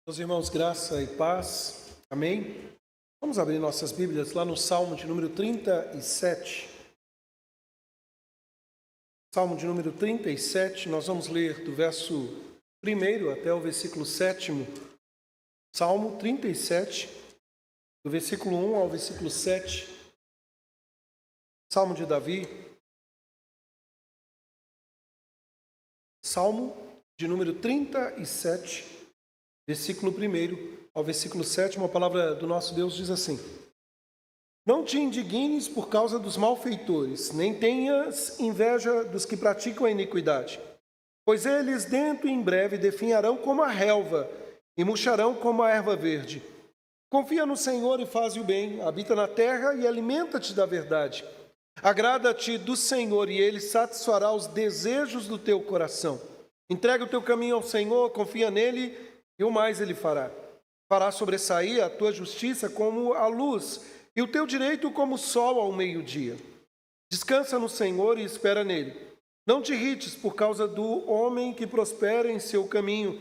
Meus irmãos, graça e paz. Amém? Vamos abrir nossas Bíblias lá no Salmo de número 37. Salmo de número 37, nós vamos ler do verso 1 até o versículo 7. Salmo 37, do versículo 1 ao versículo 7. Salmo de Davi. Salmo de número 37. Versículo 1 ao versículo 7, a palavra do nosso Deus diz assim: Não te indignes por causa dos malfeitores, nem tenhas inveja dos que praticam a iniquidade, pois eles dentro e em breve definharão como a relva e murcharão como a erva verde. Confia no Senhor e faze o bem, habita na terra e alimenta-te da verdade. Agrada-te do Senhor e Ele satisfará os desejos do teu coração. Entrega o teu caminho ao Senhor, confia nele e o mais Ele fará. Fará sobressair a tua justiça como a luz e o teu direito como o sol ao meio-dia. Descansa no Senhor e espera nele. Não te irrites por causa do homem que prospera em seu caminho,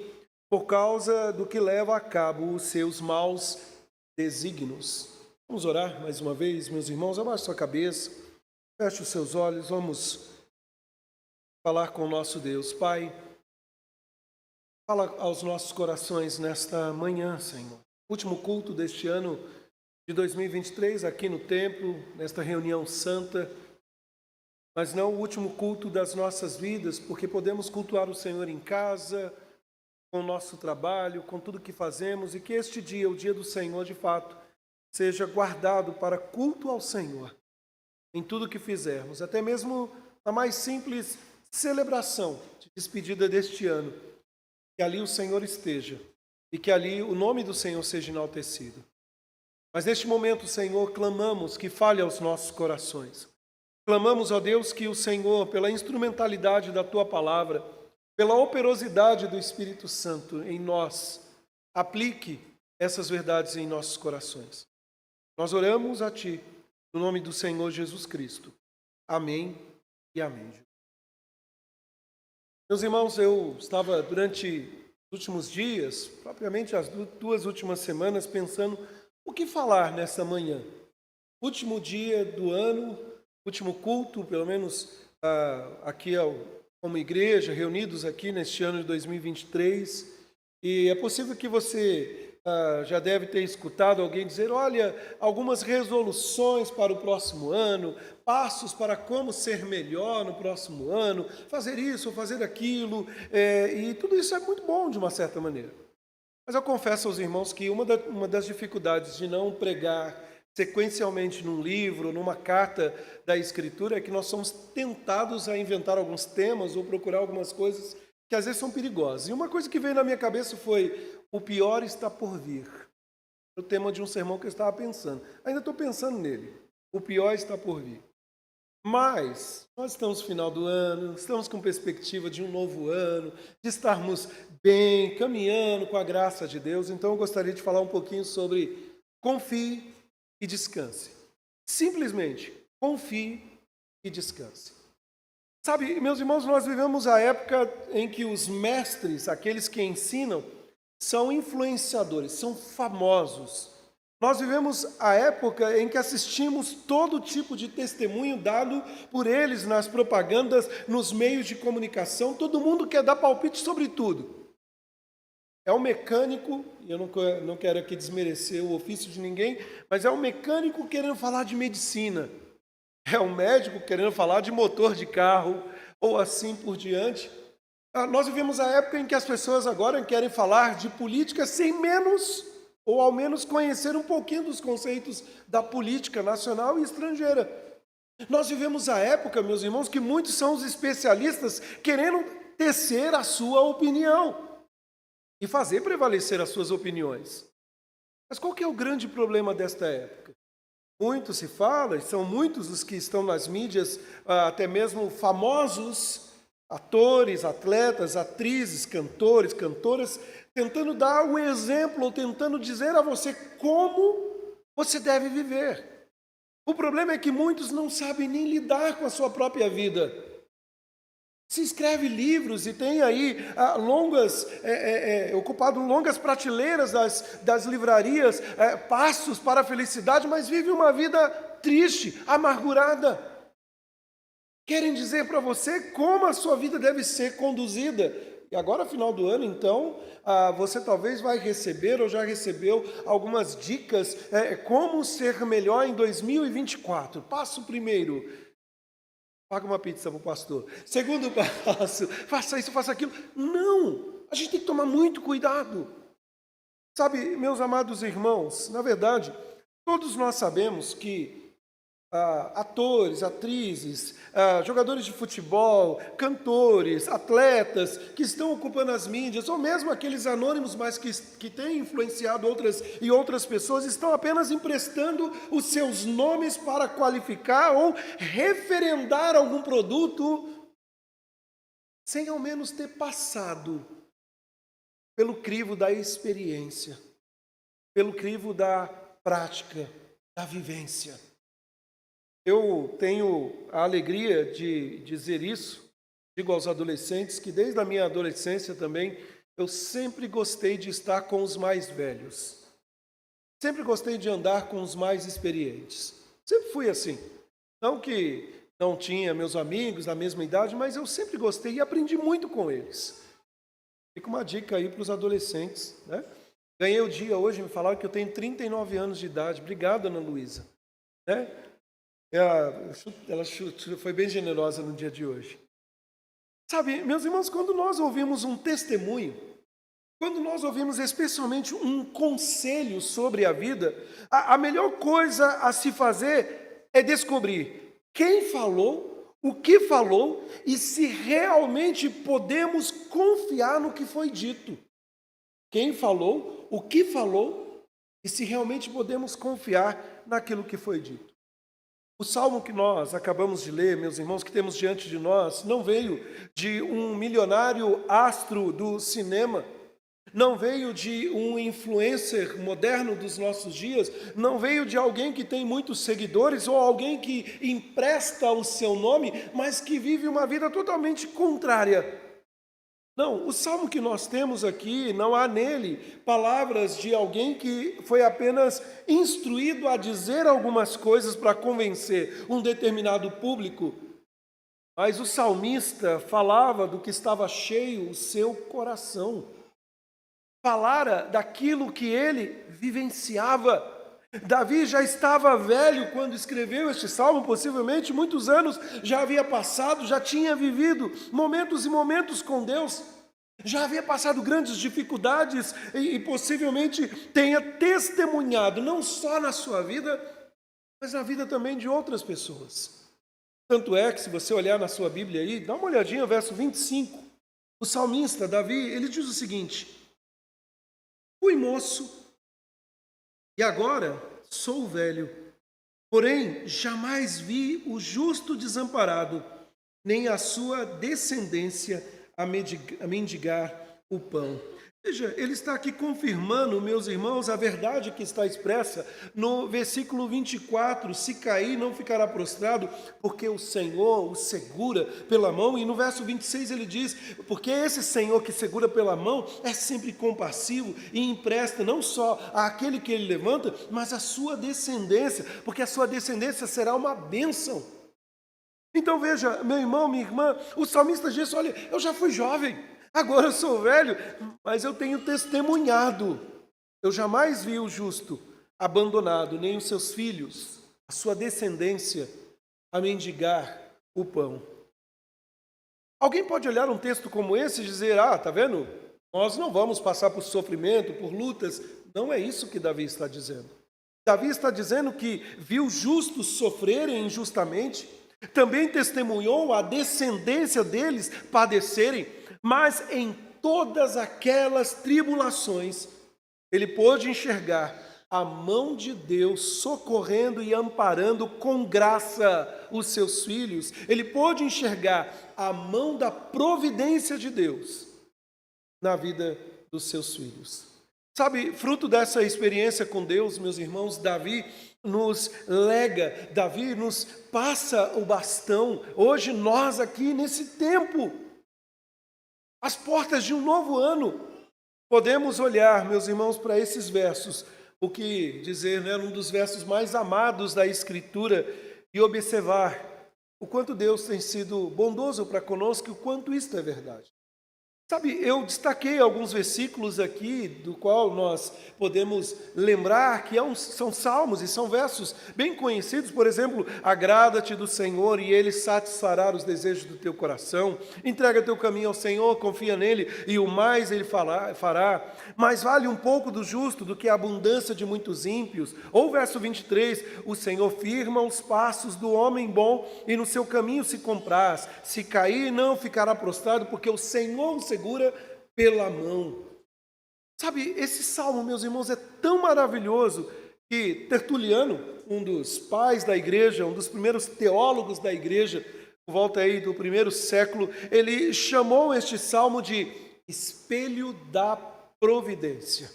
por causa do que leva a cabo os seus maus desígnios. Vamos orar mais uma vez, meus irmãos. Abaixe sua cabeça, feche os seus olhos, vamos falar com o nosso Deus. Pai, fala aos nossos corações nesta manhã, Senhor. Último culto deste ano de 2023 aqui no templo, nesta reunião santa, mas não o último culto das nossas vidas, porque podemos cultuar o Senhor em casa, com o nosso trabalho, com tudo que fazemos, e que este dia, o dia do Senhor, de fato, seja guardado para culto ao Senhor, em tudo que fizermos, até mesmo a mais simples celebração de despedida deste ano, que ali o Senhor esteja e que ali o nome do Senhor seja enaltecido. Mas neste momento, Senhor, clamamos que fale aos nossos corações. Clamamos, ó Deus, que o Senhor, pela instrumentalidade da Tua palavra, pela operosidade do Espírito Santo em nós, aplique essas verdades em nossos corações. Nós oramos a Ti, no nome do Senhor Jesus Cristo. Amém e amém. Meus irmãos, eu estava durante os últimos dias, propriamente as duas últimas semanas, pensando o que falar nessa manhã. Último dia do ano, último culto, pelo menos aqui como igreja, reunidos aqui neste ano de 2023. E é possível que você já deve ter escutado alguém dizer, olha, algumas resoluções para o próximo ano, passos para como ser melhor no próximo ano, fazer isso, fazer aquilo, e tudo isso é muito bom de uma certa maneira. Mas eu confesso aos irmãos que uma das dificuldades de não pregar sequencialmente num livro, numa carta da Escritura, é que nós somos tentados a inventar alguns temas ou procurar algumas coisas que às vezes são perigosas. E uma coisa que veio na minha cabeça foi, o pior está por vir. O tema de um sermão que eu estava pensando. Ainda estou pensando nele. O pior está por vir. Mas nós estamos no final do ano, estamos com perspectiva de um novo ano, de estarmos bem, caminhando com a graça de Deus. Então eu gostaria de falar um pouquinho sobre confie e descanse. Simplesmente, confie e descanse. Sabe, meus irmãos, nós vivemos a época em que os mestres, aqueles que ensinam, são influenciadores, são famosos. Nós vivemos a época em que assistimos todo tipo de testemunho dado por eles nas propagandas, nos meios de comunicação. Todo mundo quer dar palpite sobre tudo. É um mecânico, e eu não quero aqui desmerecer o ofício de ninguém, mas é um mecânico querendo falar de medicina. É um médico querendo falar de motor de carro, ou assim por diante. Nós vivemos a época em que as pessoas agora querem falar de política sem menos, ou ao menos conhecer um pouquinho dos conceitos da política nacional e estrangeira. Nós vivemos a época, meus irmãos, que muitos são os especialistas querendo tecer a sua opinião e fazer prevalecer as suas opiniões. Mas qual que é o grande problema desta época? Muito se fala, e são muitos os que estão nas mídias, até mesmo famosos, atores, atletas, atrizes, cantores, cantoras, tentando dar o exemplo, ou tentando dizer a você como você deve viver. O problema é que muitos não sabem nem lidar com a sua própria vida. se escreve livros e tem aí ocupado longas prateleiras das livrarias, passos para a felicidade, mas vive uma vida triste, amargurada. Querem dizer para você como a sua vida deve ser conduzida. E agora, final do ano, então, você talvez vai receber ou já recebeu algumas dicas como ser melhor em 2024. Passo primeiro, paga uma pizza para o pastor. Segundo passo, faça isso, faça aquilo. Não, a gente tem que tomar muito cuidado. Sabe, meus amados irmãos, na verdade, todos nós sabemos que atores, atrizes, jogadores de futebol, cantores, atletas que estão ocupando as mídias, ou mesmo aqueles anônimos, mas que têm influenciado outras pessoas, estão apenas emprestando os seus nomes para qualificar ou referendar algum produto, sem ao menos ter passado pelo crivo da experiência, pelo crivo da prática, da vivência. Eu tenho a alegria de dizer isso, digo aos adolescentes, que desde a minha adolescência também, eu sempre gostei de estar com os mais velhos. Sempre gostei de andar com os mais experientes. Sempre fui assim. Não que não tinha meus amigos da mesma idade, mas eu sempre gostei e aprendi muito com eles. Fica uma dica aí para os adolescentes, né? Ganhei o dia hoje, me falaram que eu tenho 39 anos de idade. Obrigado, Ana Luísa. Né? Ela foi bem generosa no dia de hoje. Sabe, meus irmãos, quando nós ouvimos um testemunho, quando nós ouvimos especialmente um conselho sobre a vida, a melhor coisa a se fazer é descobrir quem falou, o que falou e se realmente podemos confiar no que foi dito. Quem falou, o que falou e se realmente podemos confiar naquilo que foi dito. O salmo que nós acabamos de ler, meus irmãos, que temos diante de nós, não veio de um milionário astro do cinema, não veio de um influencer moderno dos nossos dias, não veio de alguém que tem muitos seguidores ou alguém que empresta o seu nome, mas que vive uma vida totalmente contrária. Não, o salmo que nós temos aqui, não há nele palavras de alguém que foi apenas instruído a dizer algumas coisas para convencer um determinado público, mas o salmista falava do que estava cheio o seu coração, falara daquilo que ele vivenciava. Davi já estava velho quando escreveu este salmo, possivelmente muitos anos já havia passado, já tinha vivido momentos e momentos com Deus, já havia passado grandes dificuldades e possivelmente tenha testemunhado, não só na sua vida, mas na vida também de outras pessoas. Tanto é que, se você olhar na sua Bíblia aí, dá uma olhadinha no verso 25, o salmista Davi, ele diz o seguinte: fui moço e agora sou velho, porém jamais vi o justo desamparado, nem a sua descendência a mendigar o pão. Veja, ele está aqui confirmando, meus irmãos, a verdade que está expressa no versículo 24, se cair não ficará prostrado, porque o Senhor o segura pela mão, e no verso 26 ele diz, porque esse Senhor que segura pela mão é sempre compassivo e empresta não só àquele que ele levanta, mas à sua descendência, porque a sua descendência será uma bênção. Então veja, meu irmão, minha irmã, o salmista diz, olha, eu já fui jovem, agora eu sou velho, mas eu tenho testemunhado. Eu jamais vi o justo abandonado, nem os seus filhos, a sua descendência, a mendigar o pão. Alguém pode olhar um texto como esse e dizer, tá vendo? Nós não vamos passar por sofrimento, por lutas. Não é isso que Davi está dizendo. Davi está dizendo que viu justos sofrerem injustamente, também testemunhou a descendência deles padecerem, mas em todas aquelas tribulações, ele pôde enxergar a mão de Deus socorrendo e amparando com graça os seus filhos. Ele pôde enxergar a mão da providência de Deus na vida dos seus filhos. Sabe, fruto dessa experiência com Deus, meus irmãos, Davi nos lega, Davi nos passa o bastão. Hoje nós aqui nesse tempo, As portas de um novo ano. Podemos olhar, meus irmãos, para esses versos, o que dizer, né, um dos versos mais amados da Escritura, e observar o quanto Deus tem sido bondoso para conosco e o quanto isto é verdade. Sabe, eu destaquei alguns versículos aqui, do qual nós podemos lembrar que são salmos e são versos bem conhecidos. Por exemplo, agrada-te do Senhor e Ele satisfará os desejos do teu coração. Entrega teu caminho ao Senhor, confia nele e o mais Ele fará. Mais vale um pouco do justo do que a abundância de muitos ímpios. Ou verso 23, o Senhor firma os passos do homem bom e no seu caminho se compraz. Se cair, não ficará prostrado, porque o Senhor o segura pela mão. Sabe, esse salmo, meus irmãos, é tão maravilhoso que Tertuliano, um dos pais da igreja, um dos primeiros teólogos da igreja, por volta aí do primeiro século, ele chamou este salmo de espelho da providência.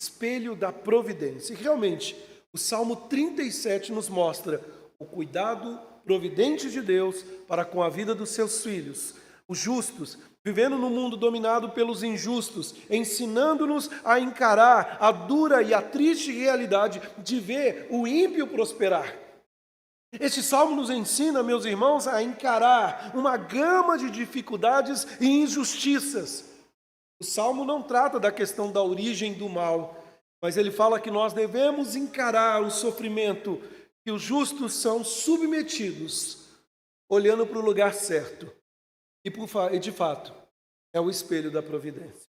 Espelho da providência. E realmente, o Salmo 37 nos mostra o cuidado providente de Deus para com a vida dos seus filhos, os justos, vivendo num mundo dominado pelos injustos, ensinando-nos a encarar a dura e a triste realidade de ver o ímpio prosperar. Este salmo nos ensina, meus irmãos, a encarar uma gama de dificuldades e injustiças. O salmo não trata da questão da origem do mal, mas ele fala que nós devemos encarar o sofrimento que os justos são submetidos, olhando para o lugar certo. E de fato, é o espelho da providência.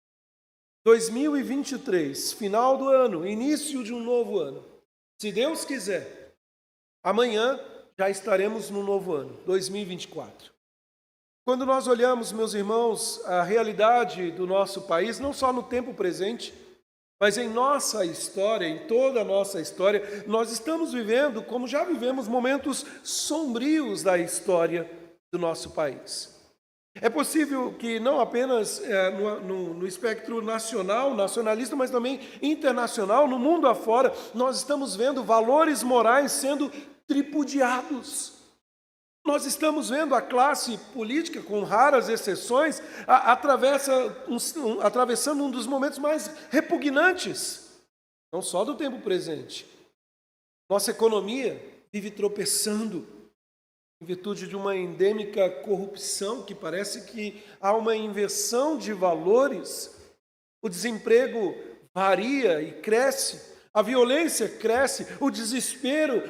2023, final do ano, início de um novo ano. Se Deus quiser, amanhã já estaremos no novo ano, 2024. Quando nós olhamos, meus irmãos, a realidade do nosso país, não só no tempo presente, mas em nossa história, em toda a nossa história, nós estamos vivendo, como já vivemos, momentos sombrios da história do nosso país. É possível que não apenas no espectro nacional, nacionalista, mas também internacional, no mundo afora, nós estamos vendo valores morais sendo tripudiados. Nós estamos vendo a classe política, com raras exceções, atravessando um dos momentos mais repugnantes, não só do tempo presente. Nossa economia vive tropeçando, em virtude de uma endêmica corrupção, que parece que há uma inversão de valores, o desemprego varia e cresce, a violência cresce, o desespero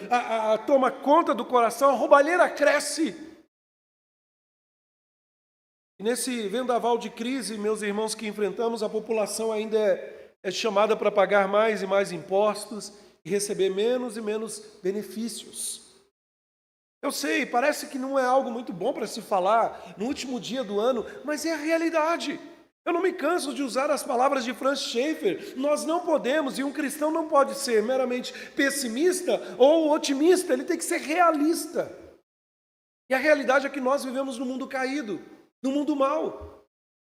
toma conta do coração, a roubalheira cresce. E nesse vendaval de crise, meus irmãos, que enfrentamos, a população ainda é chamada para pagar mais e mais impostos e receber menos e menos benefícios. Eu sei, parece que não é algo muito bom para se falar no último dia do ano, mas é a realidade. Eu não me canso de usar as palavras de Franz Schaeffer. Nós não podemos, e um cristão não pode ser meramente pessimista ou otimista, ele tem que ser realista. E a realidade é que nós vivemos num mundo caído, num mundo mau.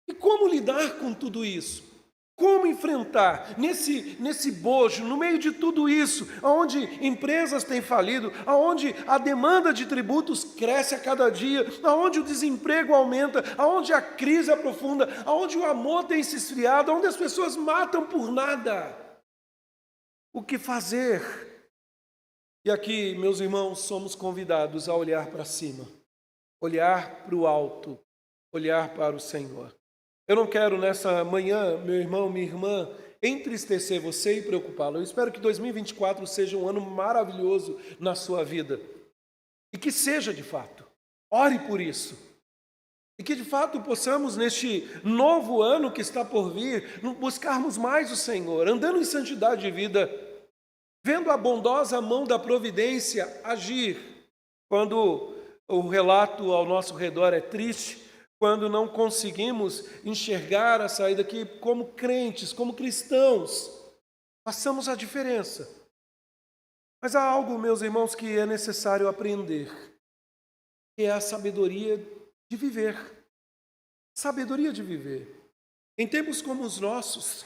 E como lidar com tudo isso? Como enfrentar nesse bojo, no meio de tudo isso, onde empresas têm falido, onde a demanda de tributos cresce a cada dia, onde o desemprego aumenta, onde a crise aprofunda, onde o amor tem se esfriado, onde as pessoas matam por nada? O que fazer? E aqui, meus irmãos, somos convidados a olhar para cima, olhar para o alto, olhar para o Senhor. Eu não quero nessa manhã, meu irmão, minha irmã, entristecer você e preocupá-lo. Eu espero que 2024 seja um ano maravilhoso na sua vida. E que seja de fato. Ore por isso. E que de fato possamos, neste novo ano que está por vir, buscarmos mais o Senhor, andando em santidade de vida, vendo a bondosa mão da providência agir. Quando o relato ao nosso redor é triste, quando não conseguimos enxergar a saída, que como crentes, como cristãos, façamos a diferença. Mas há algo, meus irmãos, que é necessário aprender, que é a sabedoria de viver. Sabedoria de viver. Em tempos como os nossos,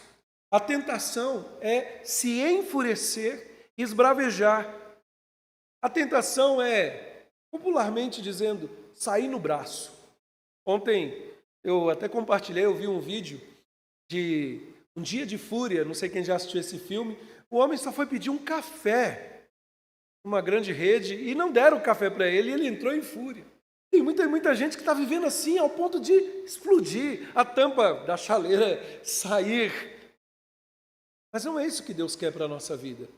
a tentação é se enfurecer e esbravejar. A tentação é, popularmente dizendo, sair no braço. Ontem Eu até compartilhei, eu vi um vídeo de Um Dia de Fúria, não sei quem já assistiu esse filme. O homem só foi pedir um café numa grande rede e não deram o café para ele e ele entrou em fúria. Tem muita gente que está vivendo assim ao ponto de explodir, a tampa da chaleira sair. Mas não é isso que Deus quer para a nossa vida.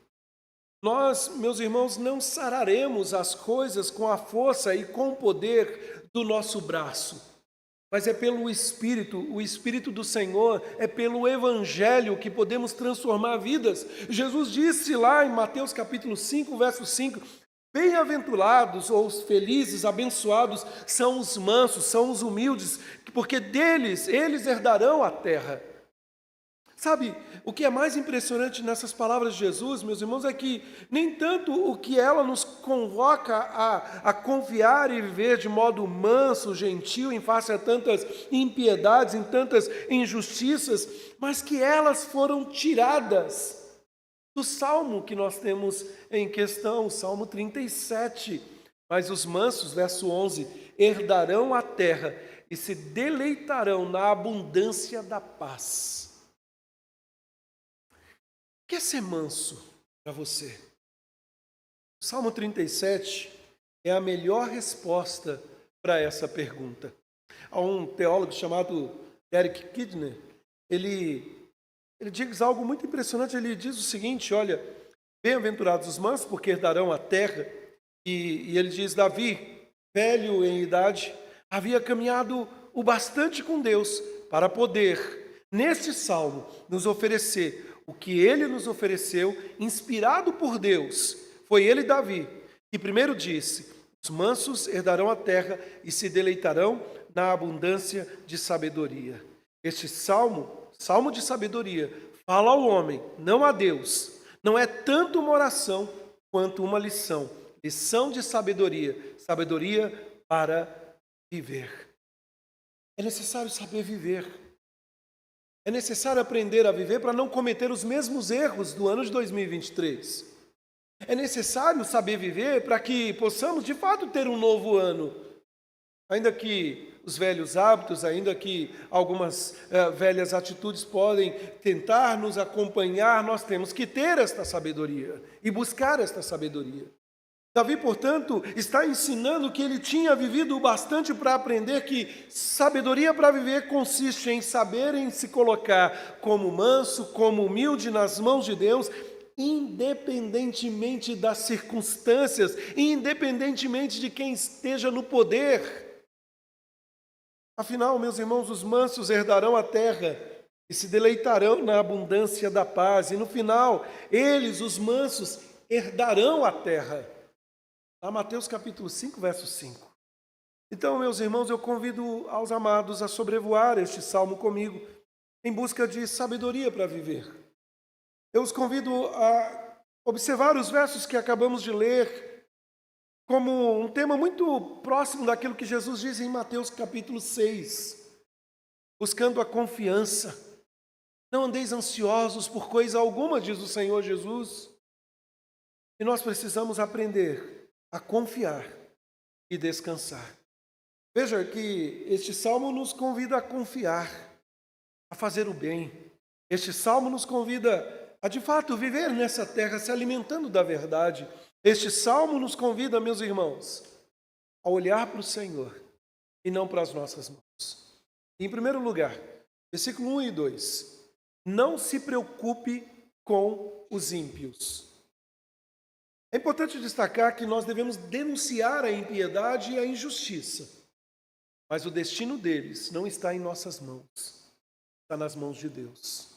Nós, meus irmãos, não sararemos as coisas com a força e com o poder do nosso braço, mas é pelo o Espírito do Senhor, é pelo Evangelho que podemos transformar vidas. Jesus disse lá em Mateus capítulo 5, verso 5, bem-aventurados ou os felizes, abençoados são os mansos, são os humildes, porque deles, eles herdarão a terra. Sabe, o que é mais impressionante nessas palavras de Jesus, meus irmãos, é que nem tanto o que ela nos convoca a confiar e viver de modo manso, gentil, em face a tantas impiedades, em tantas injustiças, mas que elas foram tiradas do salmo que nós temos em questão, o Salmo 37. Mas os mansos, verso 11, herdarão a terra e se deleitarão na abundância da paz. O que é ser manso para você? O Salmo 37 é a melhor resposta para essa pergunta. Há um teólogo chamado Derek Kidner, ele diz algo muito impressionante, ele diz o seguinte, olha, bem-aventurados os mansos, porque herdarão a terra, e ele diz, Davi, velho em idade, havia caminhado o bastante com Deus para poder, neste salmo, nos oferecer o que ele nos ofereceu, inspirado por Deus. Foi ele, Davi, que primeiro disse, os mansos herdarão a terra e se deleitarão na abundância de sabedoria. Este salmo de sabedoria, fala ao homem, não a Deus. Não é tanto uma oração quanto uma lição. Lição de sabedoria, sabedoria para viver. É necessário saber viver. É necessário aprender a viver para não cometer os mesmos erros do ano de 2023. É necessário saber viver para que possamos, de fato, ter um novo ano. Ainda que os velhos hábitos, ainda que algumas velhas atitudes podem tentar nos acompanhar, nós temos que ter esta sabedoria e buscar esta sabedoria. Davi, portanto, está ensinando que ele tinha vivido o bastante para aprender que sabedoria para viver consiste em saber em se colocar como manso, como humilde nas mãos de Deus, independentemente das circunstâncias, independentemente de quem esteja no poder. Afinal, meus irmãos, os mansos herdarão a terra e se deleitarão na abundância da paz. E no final, eles, os mansos, herdarão a terra. Lá Mateus capítulo 5, verso 5. Então, meus irmãos, eu convido aos amados a sobrevoar este salmo comigo, em busca de sabedoria para viver. Eu os convido a observar os versos que acabamos de ler, como um tema muito próximo daquilo que Jesus diz em Mateus capítulo 6, buscando a confiança. Não andeis ansiosos por coisa alguma, diz o Senhor Jesus. E nós precisamos aprender a confiar e descansar. Veja que este salmo nos convida a confiar, a fazer o bem. Este salmo nos convida a, de fato, viver nessa terra se alimentando da verdade. Este salmo nos convida, meus irmãos, a olhar para o Senhor e não para as nossas mãos. Em primeiro lugar, versículo 1 e 2. Não se preocupe com os ímpios. É importante destacar que nós devemos denunciar a impiedade e a injustiça, mas o destino deles não está em nossas mãos, está nas mãos de Deus.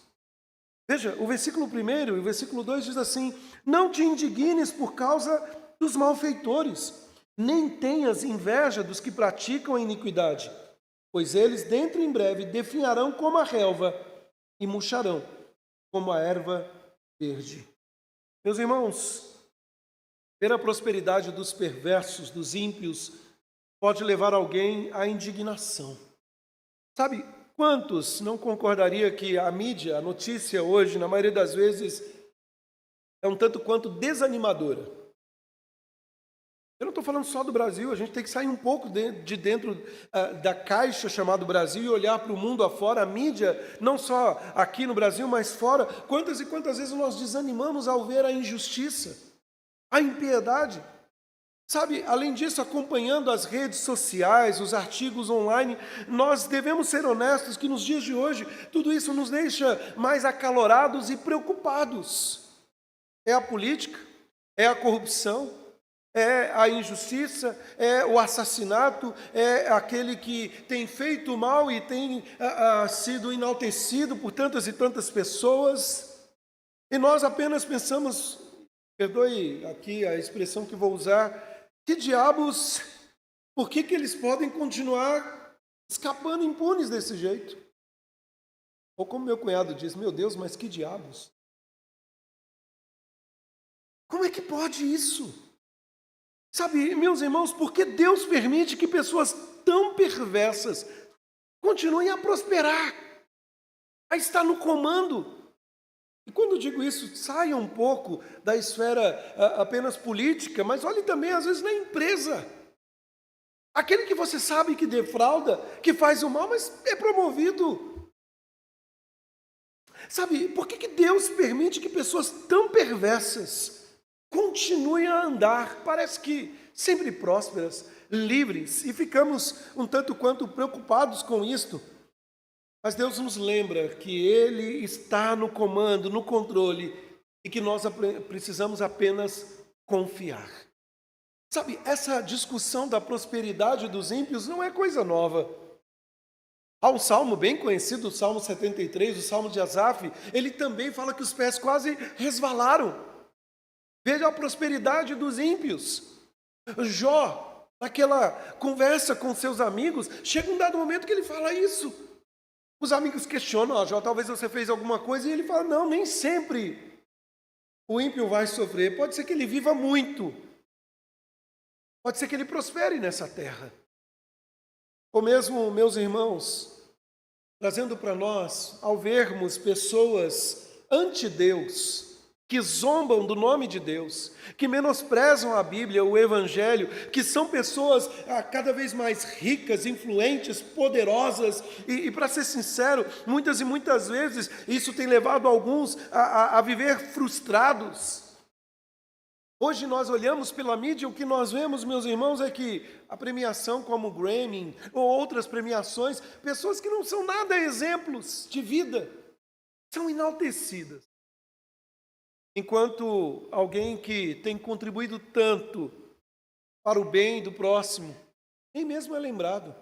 Veja, o versículo 1 e o versículo 2 diz assim, não te indignes por causa dos malfeitores, nem tenhas inveja dos que praticam a iniquidade, pois eles dentro em breve definharão como a relva e murcharão como a erva verde. Meus irmãos, ver a prosperidade dos perversos, dos ímpios, pode levar alguém à indignação. Sabe, quantos não concordaria que a mídia, a notícia hoje, na maioria das vezes, é um tanto quanto desanimadora? Eu não estou falando só do Brasil, a gente tem que sair um pouco de dentro da caixa chamada Brasil e olhar para o mundo afora, a mídia, não só aqui no Brasil, mas fora. Quantas e quantas vezes nós desanimamos ao ver a injustiça, a impiedade? Sabe, além disso, acompanhando as redes sociais, os artigos online, nós devemos ser honestos que nos dias de hoje, tudo isso nos deixa mais acalorados e preocupados. É a política, é a corrupção, é a injustiça, é o assassinato, é aquele que tem feito mal e tem sido enaltecido por tantas e tantas pessoas. E nós apenas pensamos, perdoe aqui a expressão que vou usar, que diabos, por que eles podem continuar escapando impunes desse jeito? Ou como meu cunhado diz, meu Deus, mas que diabos? Como é que pode isso? Sabe, meus irmãos, por que Deus permite que pessoas tão perversas continuem a prosperar, a estar no comando? E quando eu digo isso, saia um pouco da esfera apenas política, mas olhe também, às vezes, na empresa. Aquele que você sabe que defrauda, que faz o mal, mas é promovido. Sabe, por que Deus permite que pessoas tão perversas continuem a andar, parece que sempre prósperas, livres, e ficamos um tanto quanto preocupados com isto? Mas Deus nos lembra que Ele está no comando, no controle, e que nós precisamos apenas confiar. Sabe, essa discussão da prosperidade dos ímpios não é coisa nova. Há um salmo bem conhecido, o Salmo 73, o Salmo de Asaf, ele também fala que os pés quase resvalaram. Veja a prosperidade dos ímpios. Jó, naquela conversa com seus amigos, chega um dado momento que ele fala isso. Os amigos questionam, Jó, talvez você fez alguma coisa, e ele fala, não, nem sempre o ímpio vai sofrer. Pode ser que ele viva muito. Pode ser que ele prospere nessa terra. Ou mesmo, meus irmãos, trazendo para nós, ao vermos pessoas ante Deus, que zombam do nome de Deus, que menosprezam a Bíblia, o Evangelho, que são pessoas cada vez mais ricas, influentes, poderosas, e para ser sincero, muitas e muitas vezes isso tem levado alguns a viver frustrados. Hoje nós olhamos pela mídia, o que nós vemos, meus irmãos, é que a premiação como o Grammy ou outras premiações, pessoas que não são nada exemplos de vida, são enaltecidas. Enquanto alguém que tem contribuído tanto para o bem do próximo, nem mesmo é lembrado.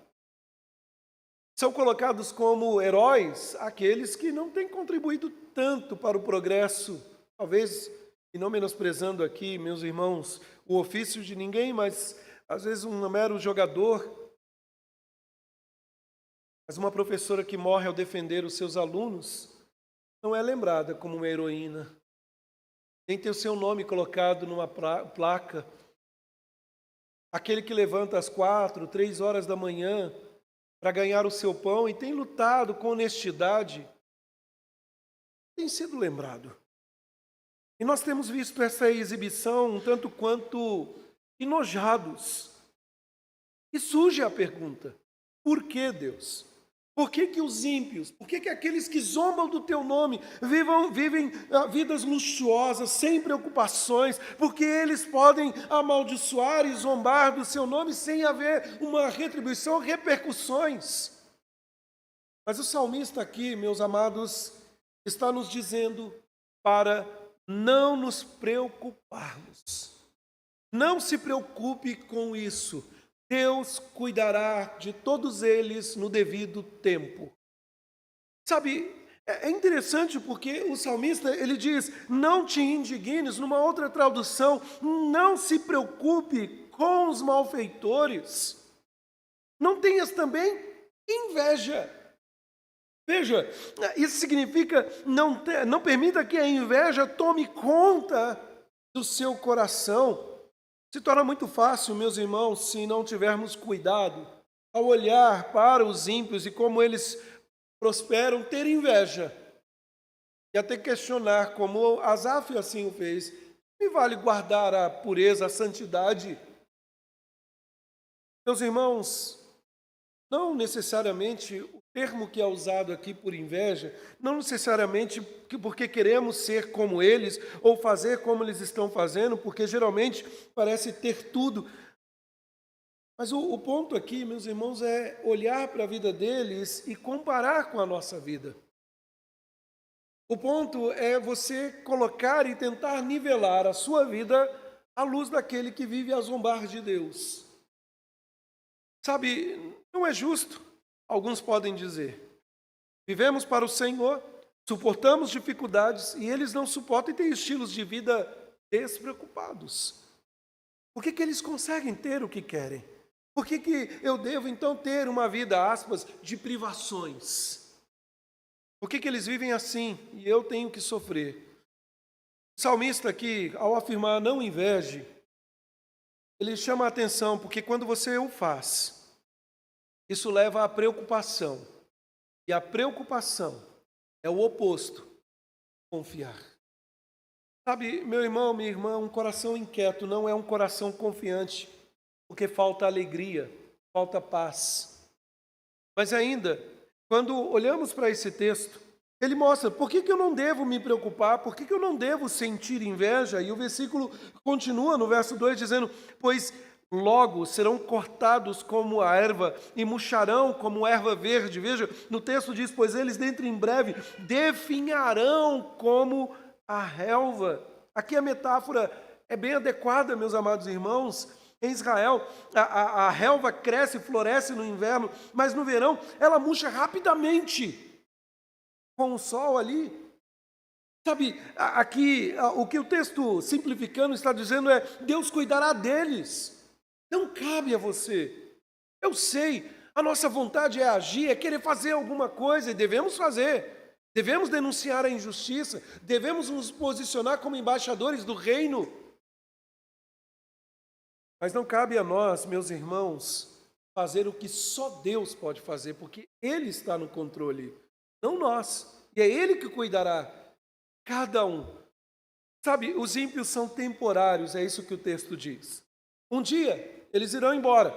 São colocados como heróis aqueles que não têm contribuído tanto para o progresso, talvez, e não menosprezando aqui, meus irmãos, o ofício de ninguém, mas às vezes um mero jogador. Mas uma professora que morre ao defender os seus alunos não é lembrada como uma heroína. Nem ter o seu nome colocado numa placa. Aquele que levanta às 4, 3 horas da manhã para ganhar o seu pão e tem lutado com honestidade, tem sido lembrado. E nós temos visto essa exibição um tanto quanto enojados. E surge a pergunta, por que Deus? Por que os ímpios, por que aqueles que zombam do teu nome vivem vidas luxuosas, sem preocupações, porque eles podem amaldiçoar e zombar do seu nome sem haver uma retribuição, repercussões? Mas o salmista aqui, meus amados, está nos dizendo para não nos preocuparmos. Não se preocupe com isso. Deus cuidará de todos eles no devido tempo. Sabe, é interessante porque o salmista, ele diz, não te indignes, numa outra tradução, não se preocupe com os malfeitores. Não tenhas também inveja. Veja, isso significa, não permita que a inveja tome conta do seu coração. Se torna muito fácil, meus irmãos, se não tivermos cuidado, ao olhar para os ímpios e como eles prosperam, ter inveja. E até questionar, como Asaf assim o fez, me vale guardar a pureza, a santidade Meus irmãos, não necessariamente o termo que é usado aqui por inveja, não necessariamente porque queremos ser como eles ou fazer como eles estão fazendo, porque geralmente parece ter tudo. Mas o ponto aqui, meus irmãos, é olhar para a vida deles e comparar com a nossa vida. O ponto é você colocar e tentar nivelar a sua vida à luz daquele que vive a zombar de Deus. Sabe, não é justo, alguns podem dizer. Vivemos para o Senhor, suportamos dificuldades e eles não suportam e têm estilos de vida despreocupados. Por que eles conseguem ter o que querem? Por que eu devo então ter uma vida, aspas, de privações? Por que eles vivem assim e eu tenho que sofrer? O salmista aqui, ao afirmar não inveje, ele chama a atenção porque quando você o faz, isso leva à preocupação. E a preocupação é o oposto, confiar. Sabe, meu irmão, minha irmã, um coração inquieto não é um coração confiante, porque falta alegria, falta paz. Mas ainda, quando olhamos para esse texto, ele mostra por que eu não devo me preocupar, por que eu não devo sentir inveja. E o versículo continua no verso 2 dizendo, pois logo serão cortados como a erva e murcharão como erva verde. Veja, no texto diz, pois eles dentro em breve definharão como a relva. Aqui a metáfora é bem adequada, meus amados irmãos. Em Israel, a relva cresce e floresce no inverno, mas no verão ela murcha rapidamente com o sol ali. Sabe, aqui o que o texto simplificando está dizendo é: Deus cuidará deles. Não cabe a você. Eu sei, a nossa vontade é agir, é querer fazer alguma coisa, e devemos fazer. Devemos denunciar a injustiça, devemos nos posicionar como embaixadores do reino. Mas não cabe a nós, meus irmãos, fazer o que só Deus pode fazer, porque Ele está no controle, não nós. E é Ele que cuidará, cada um. Sabe, os ímpios são temporários, é isso que o texto diz. Um dia, eles irão embora.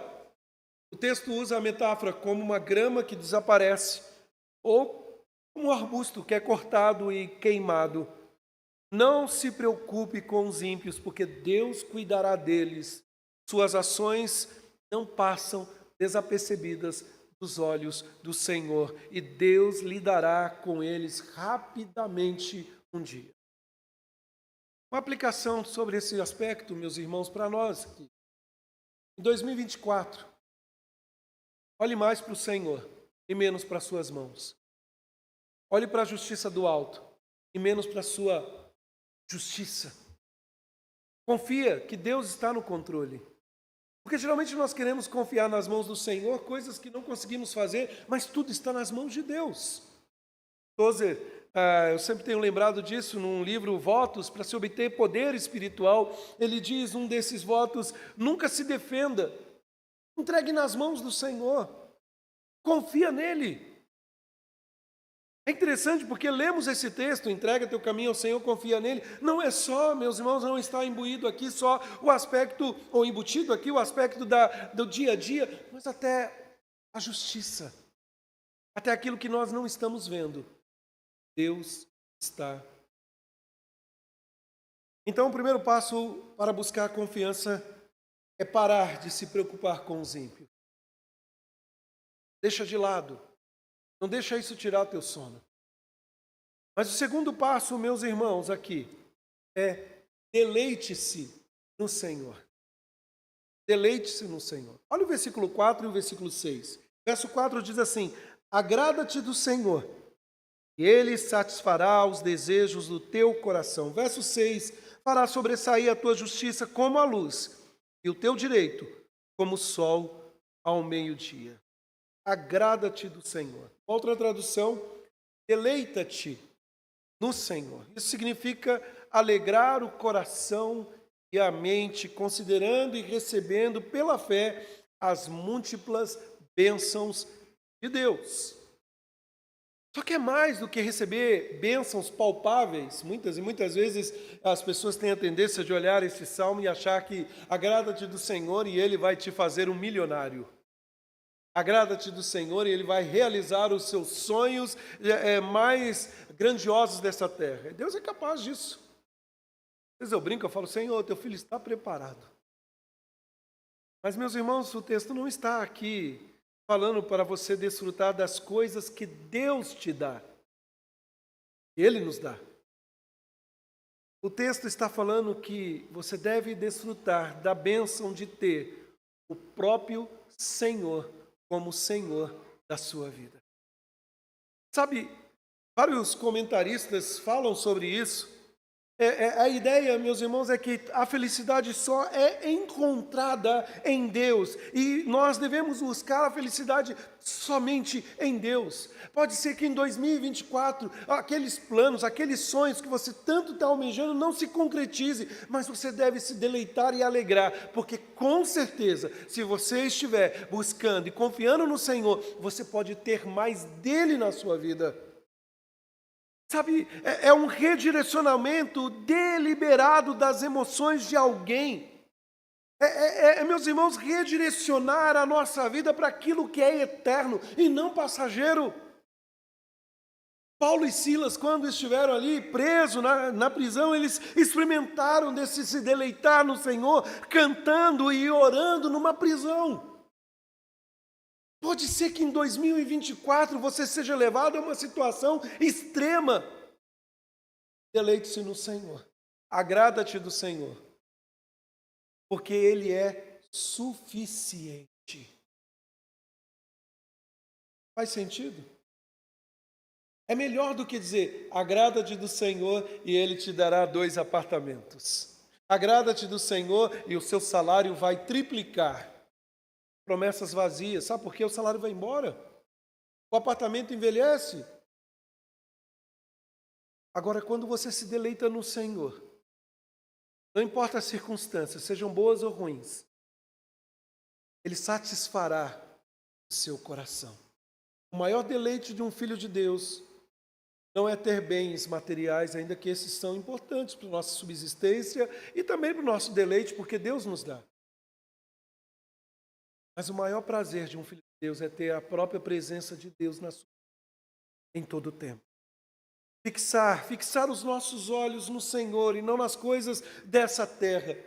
O texto usa a metáfora como uma grama que desaparece, ou como um arbusto que é cortado e queimado. Não se preocupe com os ímpios, porque Deus cuidará deles. Suas ações não passam desapercebidas dos olhos do Senhor, e Deus lidará com eles rapidamente um dia. Uma aplicação sobre esse aspecto, meus irmãos, para nós aqui. Em 2024, olhe mais para o Senhor e menos para as suas mãos. Olhe para a justiça do alto e menos para a sua justiça. Confia que Deus está no controle. Porque geralmente nós queremos confiar nas mãos do Senhor coisas que não conseguimos fazer, mas tudo está nas mãos de Deus. Tozer, eu sempre tenho lembrado disso num livro Votos para se obter poder espiritual. Ele diz um desses votos: nunca se defenda, entregue nas mãos do Senhor, confia nele. É interessante porque lemos esse texto, entrega teu caminho ao Senhor, confia nele. Não é só, meus irmãos, não está imbuído aqui só o aspecto, ou embutido aqui o aspecto do dia a dia, mas até a justiça, até aquilo que nós não estamos vendo. Deus está. Então, o primeiro passo para buscar confiança é parar de se preocupar com os ímpios. Deixa de lado. Não deixa isso tirar teu sono. Mas o segundo passo, meus irmãos, aqui, é deleite-se no Senhor. Deleite-se no Senhor. Olha o versículo 4 e o versículo 6. Verso 4 diz assim: agrada-te do Senhor, e Ele satisfará os desejos do teu coração. Verso 6, fará sobressair a tua justiça como a luz, e o teu direito como o sol ao meio-dia. Agrada-te do Senhor. Outra tradução, deleita-te no Senhor. Isso significa alegrar o coração e a mente, considerando e recebendo pela fé as múltiplas bênçãos de Deus. Só que é mais do que receber bênçãos palpáveis. Muitas e muitas vezes as pessoas têm a tendência de olhar esse salmo e achar que agrada-te do Senhor e Ele vai te fazer um milionário. Agrada-te do Senhor e Ele vai realizar os seus sonhos mais grandiosos dessa terra. Deus é capaz disso. Às vezes eu brinco, eu falo, Senhor, teu filho está preparado. Mas, meus irmãos, o texto não está aqui falando para você desfrutar das coisas que Deus te dá. Ele nos dá. O texto está falando que você deve desfrutar da bênção de ter o próprio Senhor como Senhor da sua vida. Sabe, vários comentaristas falam sobre isso. A ideia, meus irmãos, é que a felicidade só é encontrada em Deus e nós devemos buscar a felicidade somente em Deus. Pode ser que em 2024 aqueles planos, aqueles sonhos que você tanto está almejando não se concretize, mas você deve se deleitar e alegrar, porque com certeza, se você estiver buscando e confiando no Senhor, você pode ter mais dele na sua vida. Sabe, é um redirecionamento deliberado das emoções de alguém. Meus irmãos, redirecionar a nossa vida para aquilo que é eterno e não passageiro. Paulo e Silas, quando estiveram ali presos na prisão, eles experimentaram desse se deleitar no Senhor, cantando e orando numa prisão. Pode ser que em 2024 você seja levado a uma situação extrema. Deleite-se no Senhor. Agrada-te do Senhor. Porque Ele é suficiente. Faz sentido? É melhor do que dizer, agrada-te do Senhor e Ele te dará 2 apartamentos. Agrada-te do Senhor e o seu salário vai triplicar. Promessas vazias. Sabe por quê? O salário vai embora. O apartamento envelhece. Agora, quando você se deleita no Senhor, não importa as circunstâncias, sejam boas ou ruins, Ele satisfará o seu coração. O maior deleite de um filho de Deus não é ter bens materiais, ainda que esses são importantes para a nossa subsistência e também para o nosso deleite, porque Deus nos dá. Mas o maior prazer de um filho de Deus é ter a própria presença de Deus na sua vida, em todo o tempo. Fixar os nossos olhos no Senhor e não nas coisas dessa terra.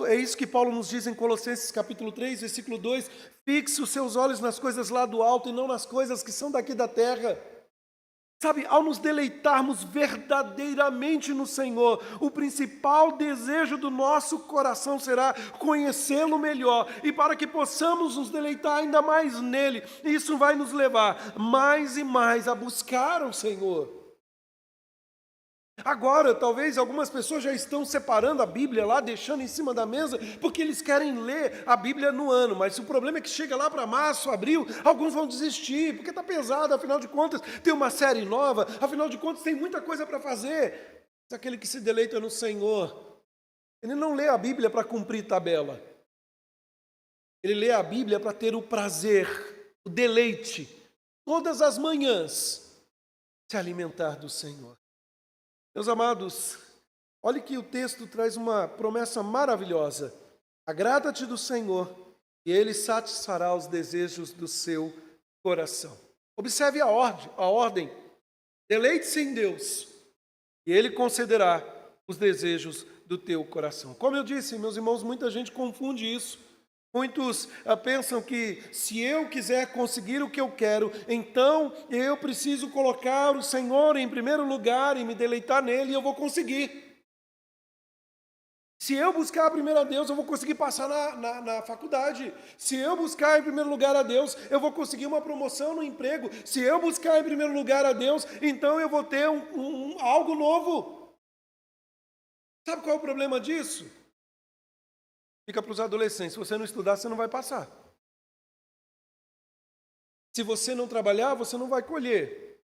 É isso que Paulo nos diz em Colossenses capítulo 3, versículo 2. Fixe os seus olhos nas coisas lá do alto e não nas coisas que são daqui da terra. Sabe, ao nos deleitarmos verdadeiramente no Senhor, o principal desejo do nosso coração será conhecê-lo melhor. E para que possamos nos deleitar ainda mais nele, isso vai nos levar mais e mais a buscar o Senhor. Agora, talvez algumas pessoas já estão separando a Bíblia lá, deixando em cima da mesa, porque eles querem ler a Bíblia no ano. Mas o problema é que chega lá para março, abril, alguns vão desistir, porque está pesado, afinal de contas tem uma série nova, afinal de contas tem muita coisa para fazer. Mas aquele que se deleita no Senhor, ele não lê a Bíblia para cumprir tabela. Ele lê a Bíblia para ter o prazer, o deleite, todas as manhãs, se alimentar do Senhor. Meus amados, olhe que o texto traz uma promessa maravilhosa. Agrada-te do Senhor e Ele satisfará os desejos do seu coração. Observe a ordem. Deleite-se em Deus e Ele concederá os desejos do teu coração. Como eu disse, meus irmãos, muita gente confunde isso. Muitos pensam que se eu quiser conseguir o que eu quero, então eu preciso colocar o Senhor em primeiro lugar e me deleitar nele e eu vou conseguir. Se eu buscar primeiro a Deus, eu vou conseguir passar na faculdade. Se eu buscar em primeiro lugar a Deus, eu vou conseguir uma promoção no emprego. Se eu buscar em primeiro lugar a Deus, então eu vou ter algo novo. Sabe qual é o problema disso? Fica para os adolescentes, se você não estudar, você não vai passar. Se você não trabalhar, você não vai colher.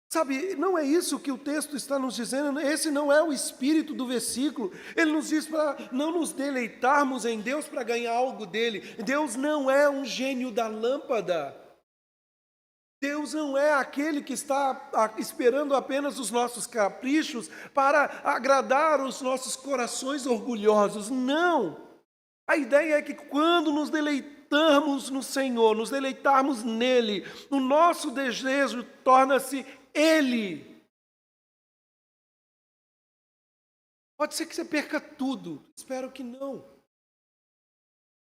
Sabe, não é isso que o texto está nos dizendo, esse não é o espírito do versículo. Ele nos diz para não nos deleitarmos em Deus para ganhar algo dele. Deus não é um gênio da lâmpada. Deus não é aquele que está esperando apenas os nossos caprichos para agradar os nossos corações orgulhosos. Não! A ideia é que quando nos deleitamos no Senhor, nos deleitarmos nele, o nosso desejo torna-se Ele. Pode ser que você perca tudo, espero que não.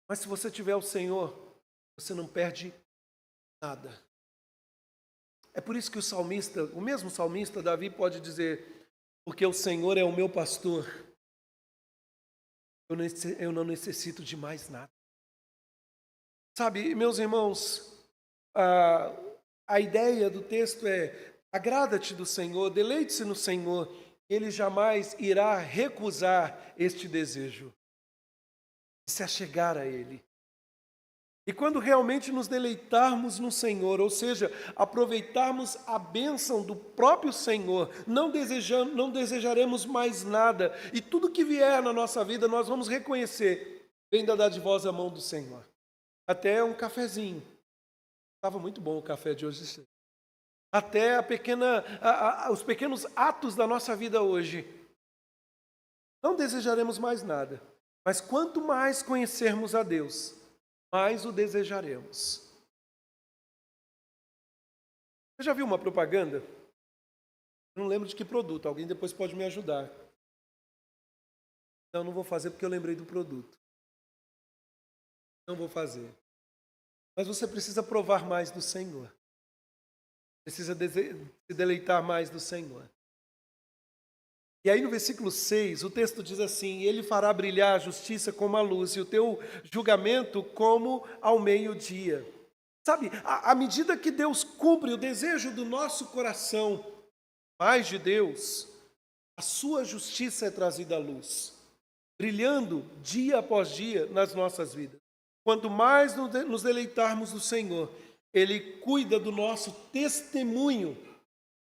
Mas se você tiver o Senhor, você não perde nada. É por isso que o mesmo salmista Davi pode dizer: porque o Senhor é o meu pastor, eu não necessito de mais nada. Sabe, meus irmãos, a ideia do texto é: agrada-te do Senhor, deleite-se no Senhor, Ele jamais irá recusar este desejo de se achegar a Ele. E quando realmente nos deleitarmos no Senhor, ou seja, aproveitarmos a bênção do próprio Senhor, não desejaremos mais nada, e tudo que vier na nossa vida nós vamos reconhecer, vem da dadivosa mão do Senhor. Até um cafezinho. Estava muito bom o café de hoje. Até os pequenos atos da nossa vida hoje. Não desejaremos mais nada, mas quanto mais conhecermos a Deus, mais o desejaremos. Você já viu uma propaganda? Eu não lembro de que produto, alguém depois pode me ajudar. Não vou fazer porque eu lembrei do produto. Não vou fazer. Mas você precisa provar mais do Senhor. Precisa se deleitar mais do Senhor. E aí no versículo 6, o texto diz assim: Ele fará brilhar a justiça como a luz e o teu julgamento como ao meio-dia. Sabe, à medida que Deus cumpre o desejo do nosso coração, mais de Deus, a sua justiça é trazida à luz, brilhando dia após dia nas nossas vidas. Quanto mais nos deleitarmos no Senhor, Ele cuida do nosso testemunho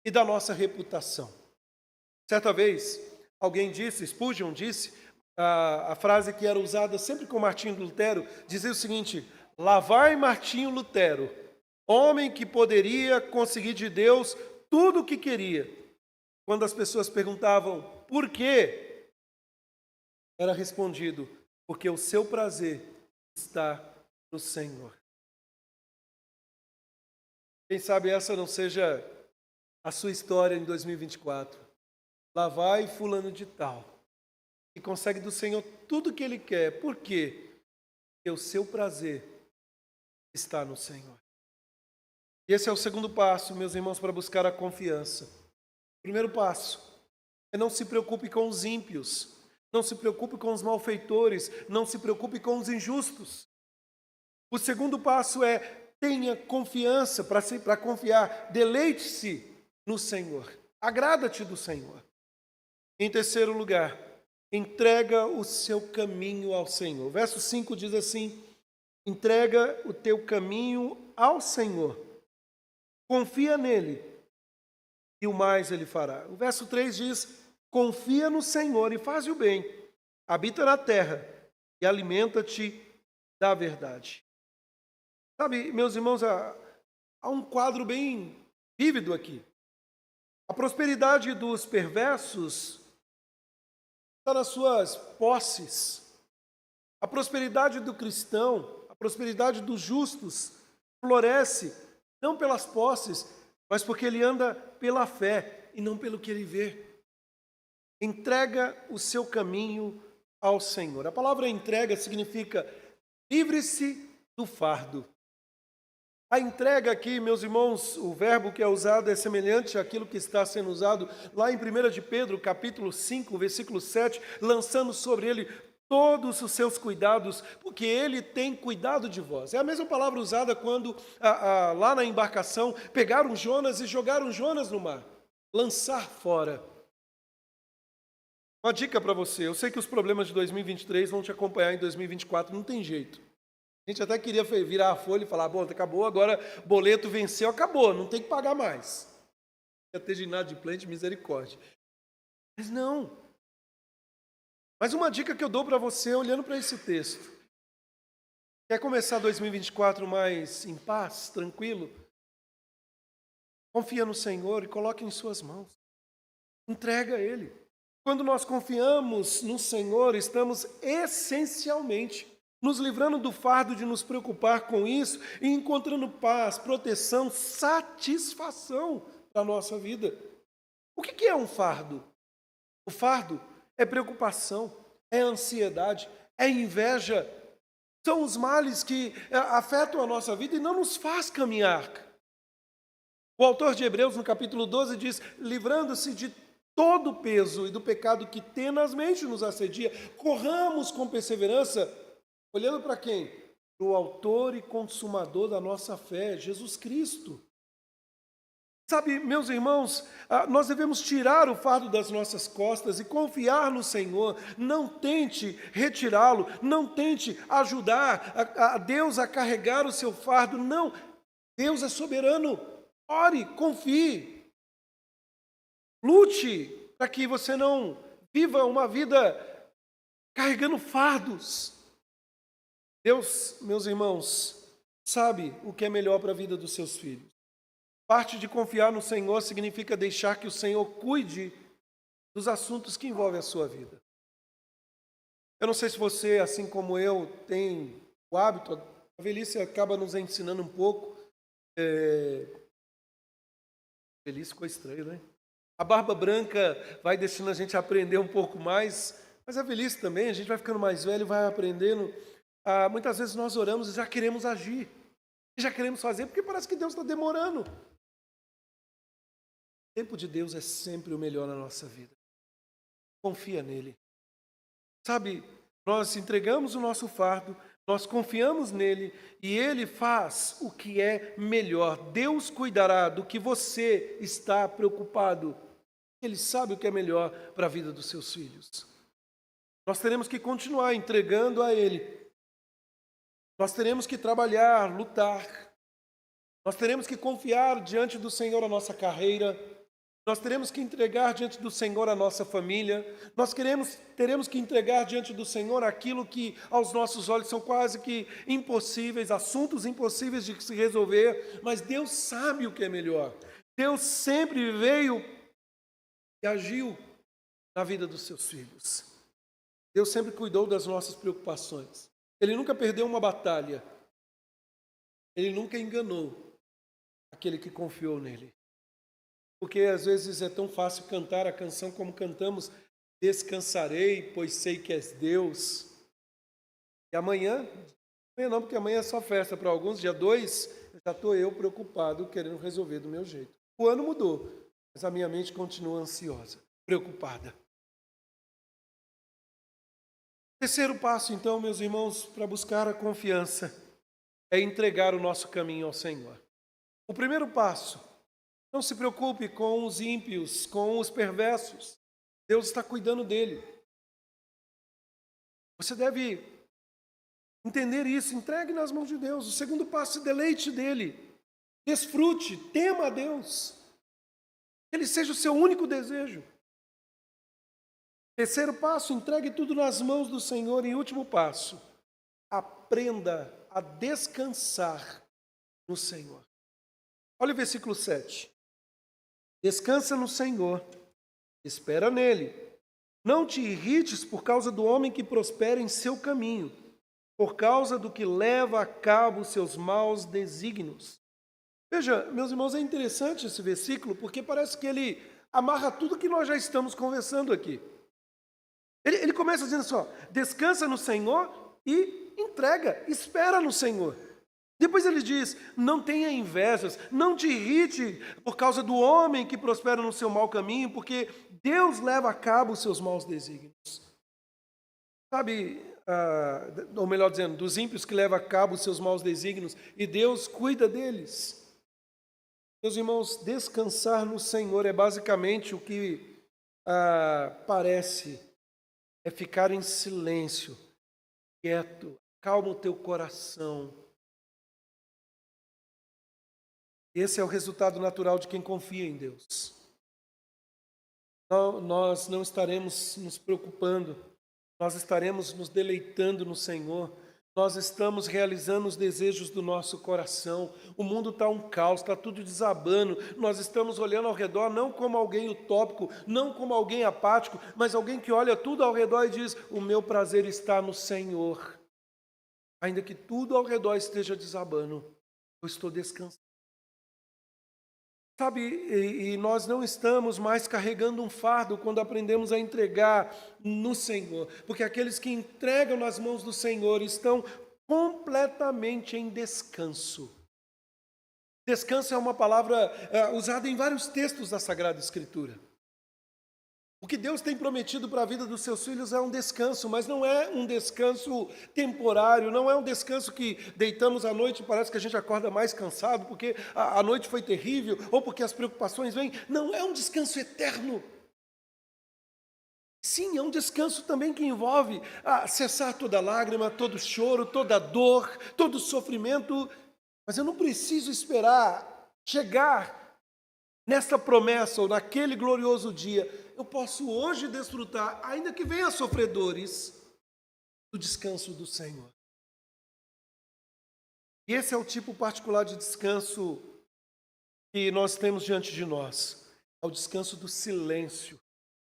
e da nossa reputação. Certa vez, alguém disse, Spurgeon disse, a frase que era usada sempre com Martinho Lutero, dizia o seguinte: lá vai Martinho Lutero, homem que poderia conseguir de Deus tudo o que queria. Quando as pessoas perguntavam por quê, era respondido: porque o seu prazer está no Senhor. Quem sabe essa não seja a sua história em 2024. Lá vai fulano de tal, e consegue do Senhor tudo o que Ele quer. Por quê? Porque o seu prazer está no Senhor. E esse é o segundo passo, meus irmãos, para buscar a confiança. O primeiro passo é: não se preocupe com os ímpios, não se preocupe com os malfeitores, não se preocupe com os injustos. O segundo passo é: tenha confiança para confiar, deleite-se no Senhor, agrada-te do Senhor. Em terceiro lugar, entrega o seu caminho ao Senhor. Verso 5 diz assim: entrega o teu caminho ao Senhor, confia nele e o mais ele fará. O verso 3 diz: confia no Senhor e faz o bem, habita na terra e alimenta-te da verdade. Sabe, meus irmãos, há um quadro bem vívido aqui. A prosperidade dos perversos está nas suas posses. A prosperidade do cristão, a prosperidade dos justos, floresce não pelas posses, mas porque ele anda pela fé e não pelo que ele vê. Entrega o seu caminho ao Senhor. A palavra entrega significa livre-se do fardo. A entrega aqui, meus irmãos, o verbo que é usado é semelhante àquilo que está sendo usado lá em 1 de Pedro, capítulo 5, versículo 7, lançando sobre ele todos os seus cuidados, porque ele tem cuidado de vós. É a mesma palavra usada quando, lá na embarcação, pegaram Jonas e jogaram Jonas no mar. Lançar fora. Uma dica para você: eu sei que os problemas de 2023 vão te acompanhar em 2024, não tem jeito. A gente até queria virar a folha e falar: bom, acabou, agora boleto venceu, acabou, não tem que pagar mais. Ia ter inadimplente, misericórdia. Mas não. Mas uma dica que eu dou para você, olhando para esse texto: quer começar 2024 mais em paz, tranquilo? Confia no Senhor e coloque em suas mãos. Entrega a Ele. Quando nós confiamos no Senhor, estamos essencialmente nos livrando do fardo de nos preocupar com isso e encontrando paz, proteção, satisfação para a nossa vida. O que é um fardo? O fardo é preocupação, é ansiedade, é inveja. São os males que afetam a nossa vida e não nos faz caminhar. O autor de Hebreus, no capítulo 12, diz: livrando-se de todo o peso e do pecado que tenazmente nos assedia, corramos com perseverança, olhando para quem? Para o autor e consumador da nossa fé, Jesus Cristo. Sabe, meus irmãos, nós devemos tirar o fardo das nossas costas e confiar no Senhor. Não tente retirá-lo, não tente ajudar a Deus a carregar o seu fardo. Não, Deus é soberano. Ore, confie. Lute para que você não viva uma vida carregando fardos. Deus, meus irmãos, sabe o que é melhor para a vida dos seus filhos. Parte de confiar no Senhor significa deixar que o Senhor cuide dos assuntos que envolvem a sua vida. Eu não sei se você, assim como eu, tem o hábito, a velhice acaba nos ensinando um pouco. Velhice ficou estranho, né? A barba branca vai deixando a gente aprender um pouco mais, mas a velhice também, a gente vai ficando mais velho, vai aprendendo. Muitas vezes nós oramos e já queremos agir, e já queremos fazer, porque parece que Deus está demorando. O tempo de Deus é sempre o melhor na nossa vida. Confia nele. Sabe, nós entregamos o nosso fardo, nós confiamos nele e ele faz o que é melhor. Deus cuidará do que você está preocupado. Ele sabe o que é melhor para a vida dos seus filhos. Nós teremos que continuar entregando a ele. Nós teremos que trabalhar, lutar. Nós teremos que confiar diante do Senhor a nossa carreira. Nós teremos que entregar diante do Senhor a nossa família. Nós teremos que entregar diante do Senhor aquilo que aos nossos olhos são quase que impossíveis, assuntos impossíveis de se resolver, mas Deus sabe o que é melhor. Deus sempre veio e agiu na vida dos seus filhos. Deus sempre cuidou das nossas preocupações. Ele nunca perdeu uma batalha. Ele nunca enganou aquele que confiou nele. Porque às vezes é tão fácil cantar a canção como cantamos: descansarei, pois sei que és Deus. E amanhã não, porque amanhã é só festa para alguns, dia 2, já estou eu preocupado, querendo resolver do meu jeito. O ano mudou, mas a minha mente continua ansiosa, preocupada. Terceiro passo, então, meus irmãos, para buscar a confiança, é entregar o nosso caminho ao Senhor. O primeiro passo: não se preocupe com os ímpios, com os perversos. Deus está cuidando dele. Você deve entender isso, entregue nas mãos de Deus. O segundo passo: deleite dele. Desfrute, tema a Deus. Que ele seja o seu único desejo. Terceiro passo: entregue tudo nas mãos do Senhor. E último passo: aprenda a descansar no Senhor. Olha o versículo 7. Descansa no Senhor, espera nele. Não te irrites por causa do homem que prospera em seu caminho, por causa do que leva a cabo os seus maus desígnios. Veja, meus irmãos, é interessante esse versículo, porque parece que ele amarra tudo que nós já estamos conversando aqui. Ele começa dizendo assim, ó: descansa no Senhor e entrega, espera no Senhor. Depois ele diz: não tenha invejas, não te irrite por causa do homem que prospera no seu mau caminho, porque Deus leva a cabo os seus maus desígnios. Sabe, ou melhor dizendo, dos ímpios que levam a cabo os seus maus desígnios, e Deus cuida deles. Meus irmãos, descansar no Senhor é basicamente o que parece, é ficar em silêncio, quieto, calma o teu coração. Esse é o resultado natural de quem confia em Deus. Nós não estaremos nos preocupando, nós estaremos nos deleitando no Senhor, nós estamos realizando os desejos do nosso coração. O mundo está um caos, está tudo desabando. Nós estamos olhando ao redor não como alguém utópico, não como alguém apático, mas alguém que olha tudo ao redor e diz: o meu prazer está no Senhor. Ainda que tudo ao redor esteja desabando, eu estou descansando. Sabe, e nós não estamos mais carregando um fardo quando aprendemos a entregar no Senhor, porque aqueles que entregam nas mãos do Senhor estão completamente em descanso. Descanso é uma palavra usada em vários textos da Sagrada Escritura. O que Deus tem prometido para a vida dos seus filhos é um descanso, mas não é um descanso temporário, não é um descanso que deitamos à noite e parece que a gente acorda mais cansado porque a noite foi terrível ou porque as preocupações vêm. Não é um descanso eterno. Sim, é um descanso também que envolve cessar toda lágrima, todo choro, toda dor, todo sofrimento, mas eu não preciso esperar chegar nesta promessa ou naquele glorioso dia. Eu posso hoje desfrutar, ainda que venha sofredores, do descanso do Senhor. E esse é o tipo particular de descanso que nós temos diante de nós. É o descanso do silêncio.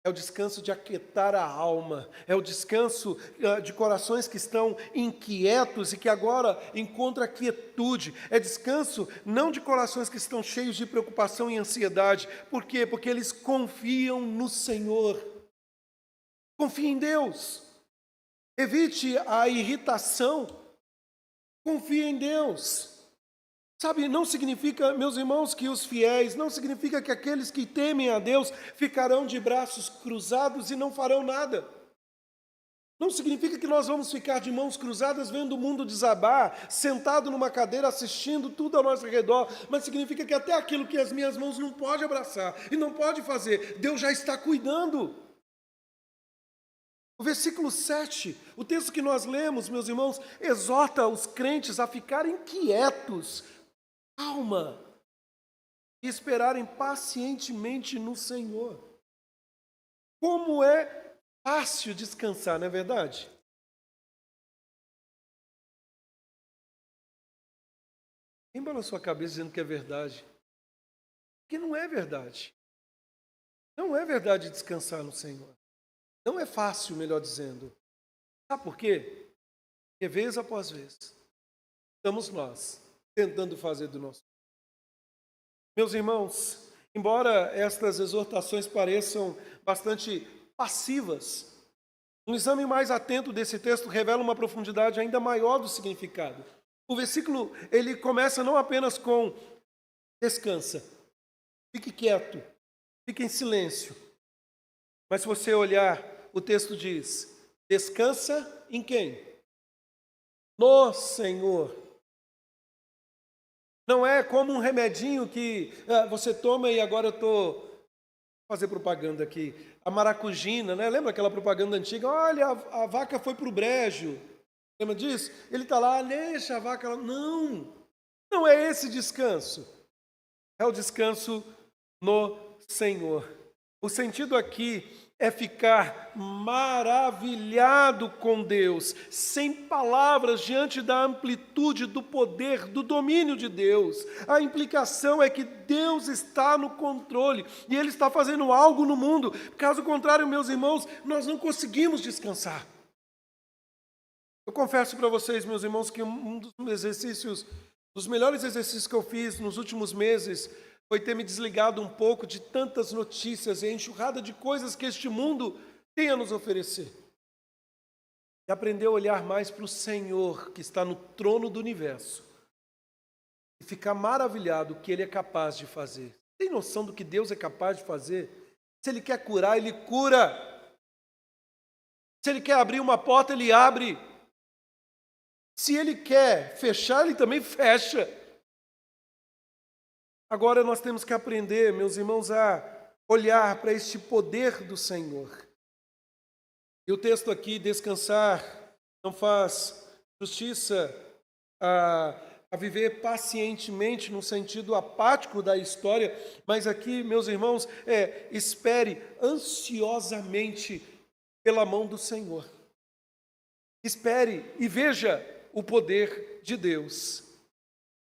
É o descanso de aquietar a alma, é o descanso de corações que estão inquietos e que agora encontram quietude. É descanso não de corações que estão cheios de preocupação e ansiedade. Por quê? Porque eles confiam no Senhor. Confie em Deus. Evite a irritação. Confie em Deus. Sabe, não significa, meus irmãos, que os fiéis, não significa que aqueles que temem a Deus ficarão de braços cruzados e não farão nada. Não significa que nós vamos ficar de mãos cruzadas vendo o mundo desabar, sentado numa cadeira assistindo tudo ao nosso redor, mas significa que até aquilo que as minhas mãos não podem abraçar e não pode fazer, Deus já está cuidando. O versículo 7, o texto que nós lemos, meus irmãos, exorta os crentes a ficarem quietos, calma, e esperarem pacientemente no Senhor. Como é fácil descansar, não é verdade? Quem balançou a cabeça dizendo que é verdade? Que não é verdade. Não é verdade descansar no Senhor. Não é fácil, melhor dizendo. Sabe por quê? Porque vez após vez, estamos nós tentando fazer do nosso. Meus irmãos, embora estas exortações pareçam bastante passivas, um exame mais atento desse texto revela uma profundidade ainda maior do significado. O versículo, ele começa não apenas com descansa, fique quieto, fique em silêncio. Mas se você olhar, o texto diz, descansa em quem? No Senhor. Não é como um remedinho que você toma e agora eu estou fazer propaganda aqui. A maracujina, né? Lembra aquela propaganda antiga? Olha, a vaca foi para o brejo. Lembra disso? Ele está lá, deixa a vaca lá. Não, não é esse descanso. É o descanso no Senhor. O sentido aqui é ficar maravilhado com Deus, sem palavras diante da amplitude, do poder, do domínio de Deus. A implicação é que Deus está no controle e Ele está fazendo algo no mundo. Caso contrário, meus irmãos, nós não conseguimos descansar. Eu confesso para vocês, meus irmãos, que um dos melhores exercícios que eu fiz nos últimos meses foi ter me desligado um pouco de tantas notícias e a enxurrada de coisas que este mundo tem a nos oferecer. E aprender a olhar mais para o Senhor, que está no trono do universo, e ficar maravilhado do que Ele é capaz de fazer. Tem noção do que Deus é capaz de fazer? Se Ele quer curar, Ele cura. Se Ele quer abrir uma porta, Ele abre. Se Ele quer fechar, Ele também fecha. Agora nós temos que aprender, meus irmãos, a olhar para este poder do Senhor. E o texto aqui, descansar, não faz justiça a viver pacientemente no sentido apático da história, mas aqui, meus irmãos, espere ansiosamente pela mão do Senhor. Espere e veja o poder de Deus.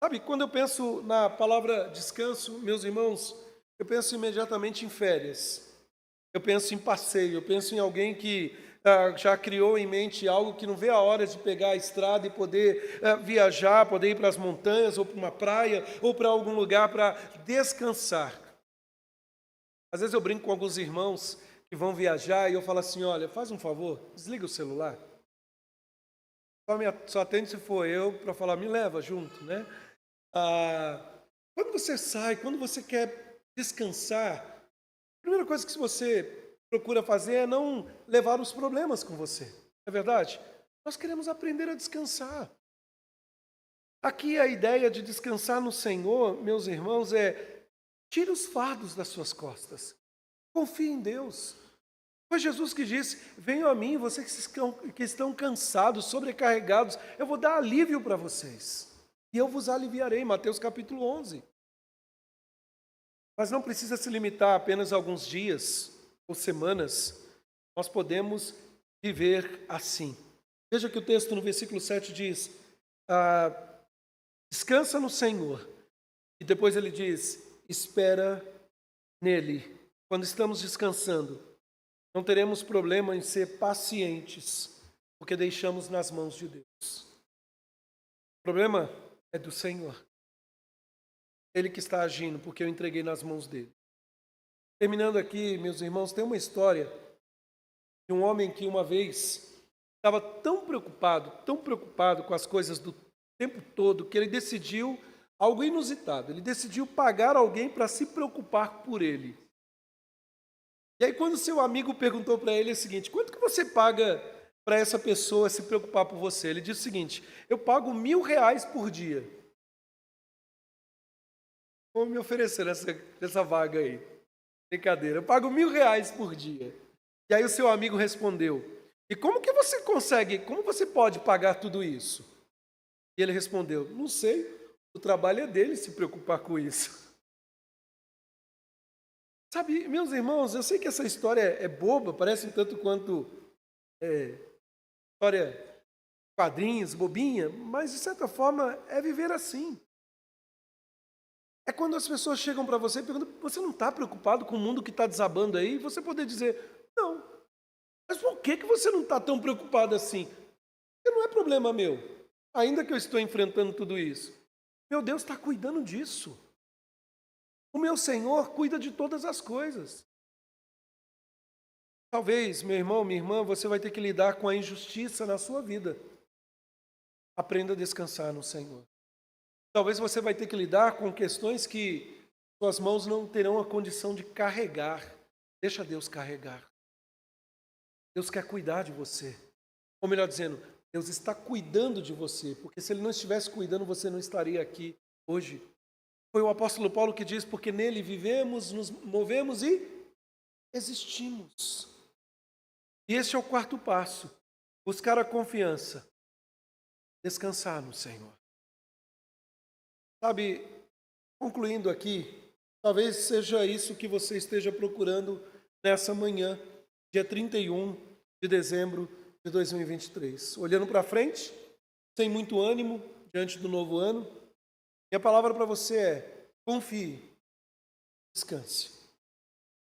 Sabe, quando eu penso na palavra descanso, meus irmãos, eu penso imediatamente em férias. Eu penso em passeio, eu penso em alguém que já criou em mente algo que não vê a hora de pegar a estrada e poder viajar, poder ir para as montanhas, ou para uma praia, ou para algum lugar para descansar. Às vezes eu brinco com alguns irmãos que vão viajar e eu falo assim, olha, faz um favor, desliga o celular. Só atende se for eu para falar, me leva junto, né? Quando você sai, quando você quer descansar, a primeira coisa que você procura fazer é não levar os problemas com você. Não é verdade? Nós queremos aprender a descansar. Aqui a ideia de descansar no Senhor, meus irmãos, é tire os fardos das suas costas. Confie em Deus. Foi Jesus que disse, venham a mim, vocês que estão cansados, sobrecarregados, eu vou dar alívio para vocês. E eu vos aliviarei, Mateus capítulo 11. Mas não precisa se limitar a apenas alguns dias ou semanas. Nós podemos viver assim. Veja que o texto no versículo 7 diz, descansa no Senhor. E depois ele diz, espera nele. Quando estamos descansando, não teremos problema em ser pacientes, porque deixamos nas mãos de Deus. O problema é do Senhor. Ele que está agindo, porque eu entreguei nas mãos dele. Terminando aqui, meus irmãos, tem uma história de um homem que uma vez estava tão preocupado com as coisas do tempo todo, que ele decidiu algo inusitado. Ele decidiu pagar alguém para se preocupar por ele. E aí, quando seu amigo perguntou para ele o seguinte, quanto que você paga para essa pessoa se preocupar por você? Ele disse o seguinte, eu pago R$1.000 por dia. Vou me oferecer essa vaga aí. Brincadeira, eu pago R$1.000 por dia. E aí o seu amigo respondeu, e como que você consegue, como você pode pagar tudo isso? E ele respondeu, não sei, o trabalho é dele se preocupar com isso. Sabe, meus irmãos, eu sei que essa história é boba, parece um tanto quanto história, quadrinhos, bobinha, mas de certa forma é viver assim. É quando as pessoas chegam para você e perguntam, você não está preocupado com o mundo que está desabando aí? E você poder dizer, não. Mas por que você não está tão preocupado assim? Porque não é problema meu, ainda que eu estou enfrentando tudo isso. Meu Deus está cuidando disso. O meu Senhor cuida de todas as coisas. Talvez, meu irmão, minha irmã, você vai ter que lidar com a injustiça na sua vida. Aprenda a descansar no Senhor. Talvez você vai ter que lidar com questões que suas mãos não terão a condição de carregar. Deixa Deus carregar. Deus quer cuidar de você. Ou melhor dizendo, Deus está cuidando de você, porque se Ele não estivesse cuidando, você não estaria aqui hoje. Foi o apóstolo Paulo que diz, porque nele vivemos, nos movemos e existimos. E esse é o quarto passo, buscar a confiança, descansar no Senhor. Sabe, concluindo aqui, talvez seja isso que você esteja procurando nessa manhã, dia 31 de dezembro de 2023. Olhando para frente, sem muito ânimo, diante do novo ano. E a palavra para você é, confie, descanse.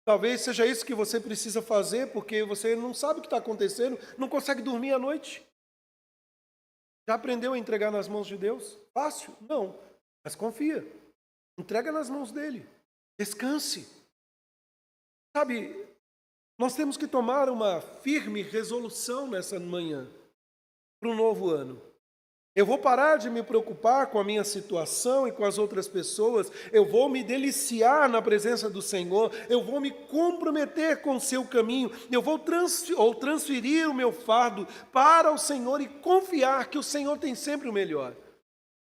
Talvez seja isso que você precisa fazer, porque você não sabe o que está acontecendo, não consegue dormir à noite. Já aprendeu a entregar nas mãos de Deus? Fácil? Não. Mas confia. Entrega nas mãos dele. Descanse. Sabe, nós temos que tomar uma firme resolução nessa manhã para o novo ano. Eu vou parar de me preocupar com a minha situação e com as outras pessoas. Eu vou me deliciar na presença do Senhor. Eu vou me comprometer com o seu caminho. Eu vou transferir o meu fardo para o Senhor e confiar que o Senhor tem sempre o melhor.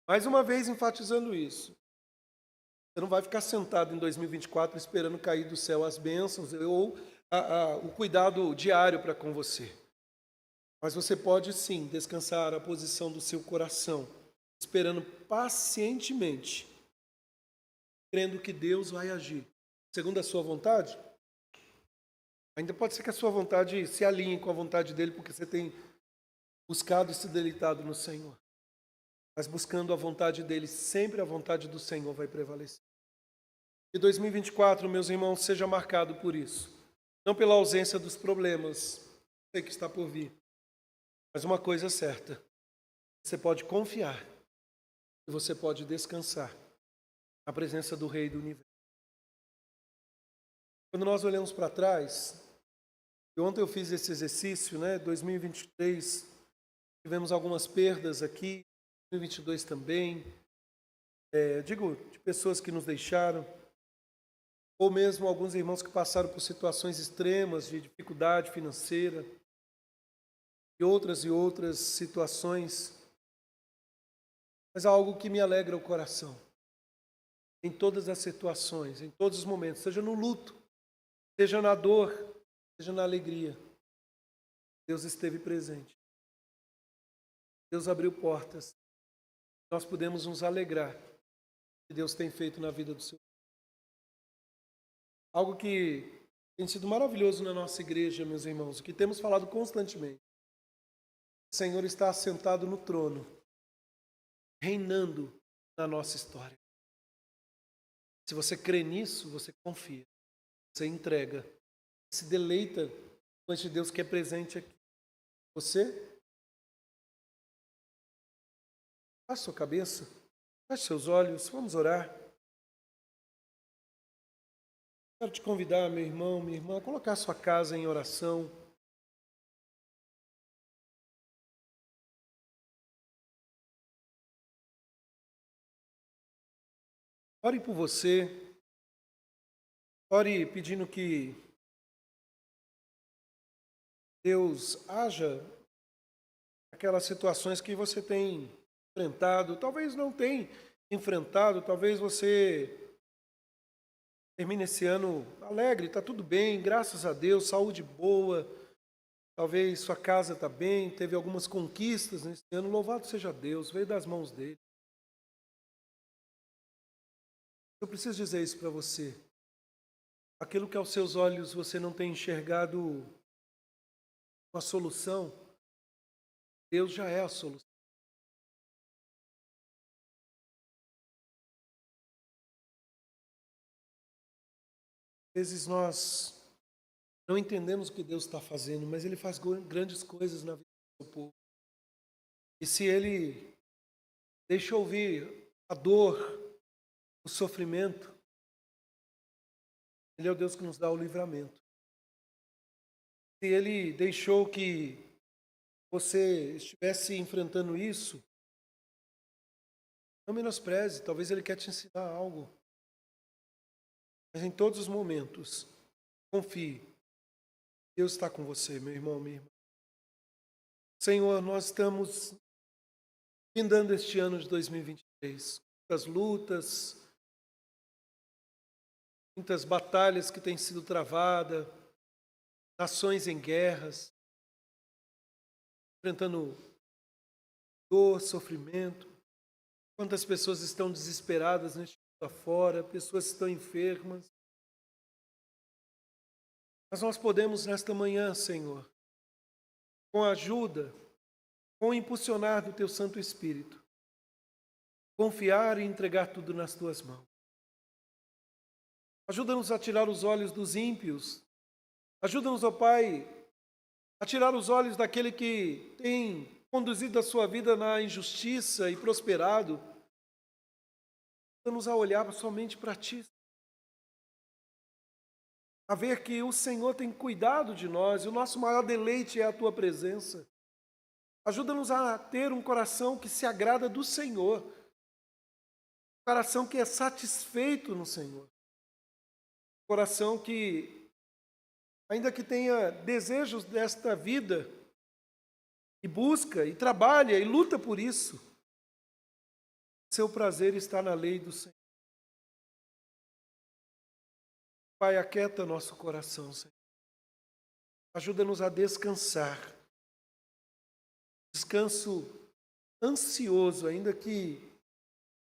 Mais uma vez enfatizando isso. Você não vai ficar sentado em 2024 esperando cair do céu as bênçãos ou o cuidado diário para com você. Mas você pode sim descansar a posição do seu coração, esperando pacientemente, crendo que Deus vai agir segundo a sua vontade. Ainda pode ser que a sua vontade se alinhe com a vontade dele, porque você tem buscado e se deleitado no Senhor. mas buscando a vontade dele, sempre a vontade do Senhor vai prevalecer. Que 2024, meus irmãos, seja marcado por isso. Não pela ausência dos problemas, sei que está por vir, mas uma coisa é certa: você pode confiar e você pode descansar na presença do Rei do Universo. Quando nós olhamos para trás, e ontem eu fiz esse exercício, 2023, tivemos algumas perdas aqui, 2022 também, digo, de pessoas que nos deixaram, ou mesmo alguns irmãos que passaram por situações extremas de dificuldade financeira, e outras situações. Mas há algo que me alegra o coração, em todas as situações, em todos os momentos, seja no luto, seja na dor, seja na alegria, Deus esteve presente. Deus abriu portas. Nós podemos nos alegrar que Deus tem feito na vida do seu. Algo que tem sido maravilhoso na nossa igreja, meus irmãos, o que temos falado constantemente. O Senhor está assentado no trono, reinando na nossa história. Se você crê nisso, você confia, você entrega, se deleita com este Deus que é presente aqui. Você? Baixe sua cabeça, baixe seus olhos, vamos orar. Quero te convidar, meu irmão, minha irmã, a colocar sua casa em oração. Ore por você. Ore pedindo que Deus haja aquelas situações que você tem enfrentado, talvez não tenha enfrentado, talvez você termine esse ano alegre, está tudo bem, graças a Deus, saúde boa, talvez sua casa está bem, teve algumas conquistas nesse ano, louvado seja Deus, veio das mãos dele. Eu preciso dizer isso para você. Aquilo que aos seus olhos você não tem enxergado uma solução, Deus já é a solução. Às vezes nós não entendemos o que Deus está fazendo, mas Ele faz grandes coisas na vida do seu povo. E se Ele deixa ouvir a dor, o sofrimento, Ele é o Deus que nos dá o livramento. Se Ele deixou que você estivesse enfrentando isso, não menospreze, talvez Ele quer te ensinar algo. Mas em todos os momentos, confie. Deus está com você, meu irmão, minha irmã. Senhor, nós estamos findando este ano de 2023. Muitas lutas, muitas batalhas que têm sido travadas, nações em guerras, enfrentando dor, sofrimento. Quantas pessoas estão desesperadas neste mundo afora, pessoas estão enfermas. Mas nós podemos nesta manhã, Senhor, com a ajuda, com o impulsionar do Teu Santo Espírito, confiar e entregar tudo nas Tuas mãos. Ajuda-nos a tirar os olhos dos ímpios. Ajuda-nos, ó Pai, a tirar os olhos daquele que tem conduzido a sua vida na injustiça e prosperado. Ajuda-nos a olhar somente para Ti, a ver que o Senhor tem cuidado de nós e o nosso maior deleite é a Tua presença. Ajuda-nos a ter um coração que se agrada do Senhor, um coração que é satisfeito no Senhor, um coração que, ainda que tenha desejos desta vida, e busca, e trabalha, e luta por isso, seu prazer está na lei do Senhor. Pai, aquieta nosso coração, Senhor. Ajuda-nos a descansar. Descanso ansioso, ainda que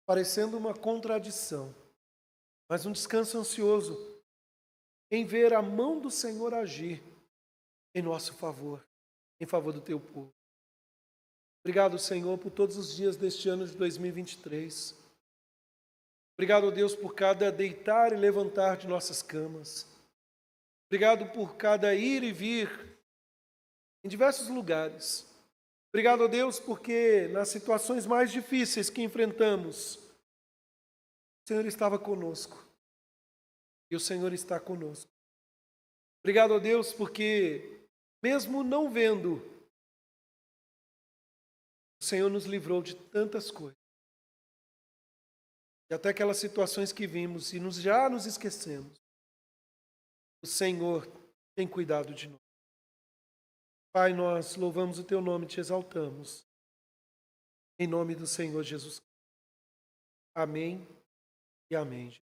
parecendo uma contradição, mas um descanso ansioso em ver a mão do Senhor agir em nosso favor, em favor do Teu povo. Obrigado, Senhor, por todos os dias deste ano de 2023. Obrigado, Deus, por cada deitar e levantar de nossas camas. Obrigado por cada ir e vir em diversos lugares. Obrigado, Deus, porque nas situações mais difíceis que enfrentamos, o Senhor estava conosco e o Senhor está conosco. Obrigado, Deus, porque mesmo não vendo, o Senhor nos livrou de tantas coisas. E até aquelas situações que vimos e já nos esquecemos. O Senhor tem cuidado de nós. Pai, nós louvamos o Teu nome e Te exaltamos. Em nome do Senhor Jesus. Amém e amém.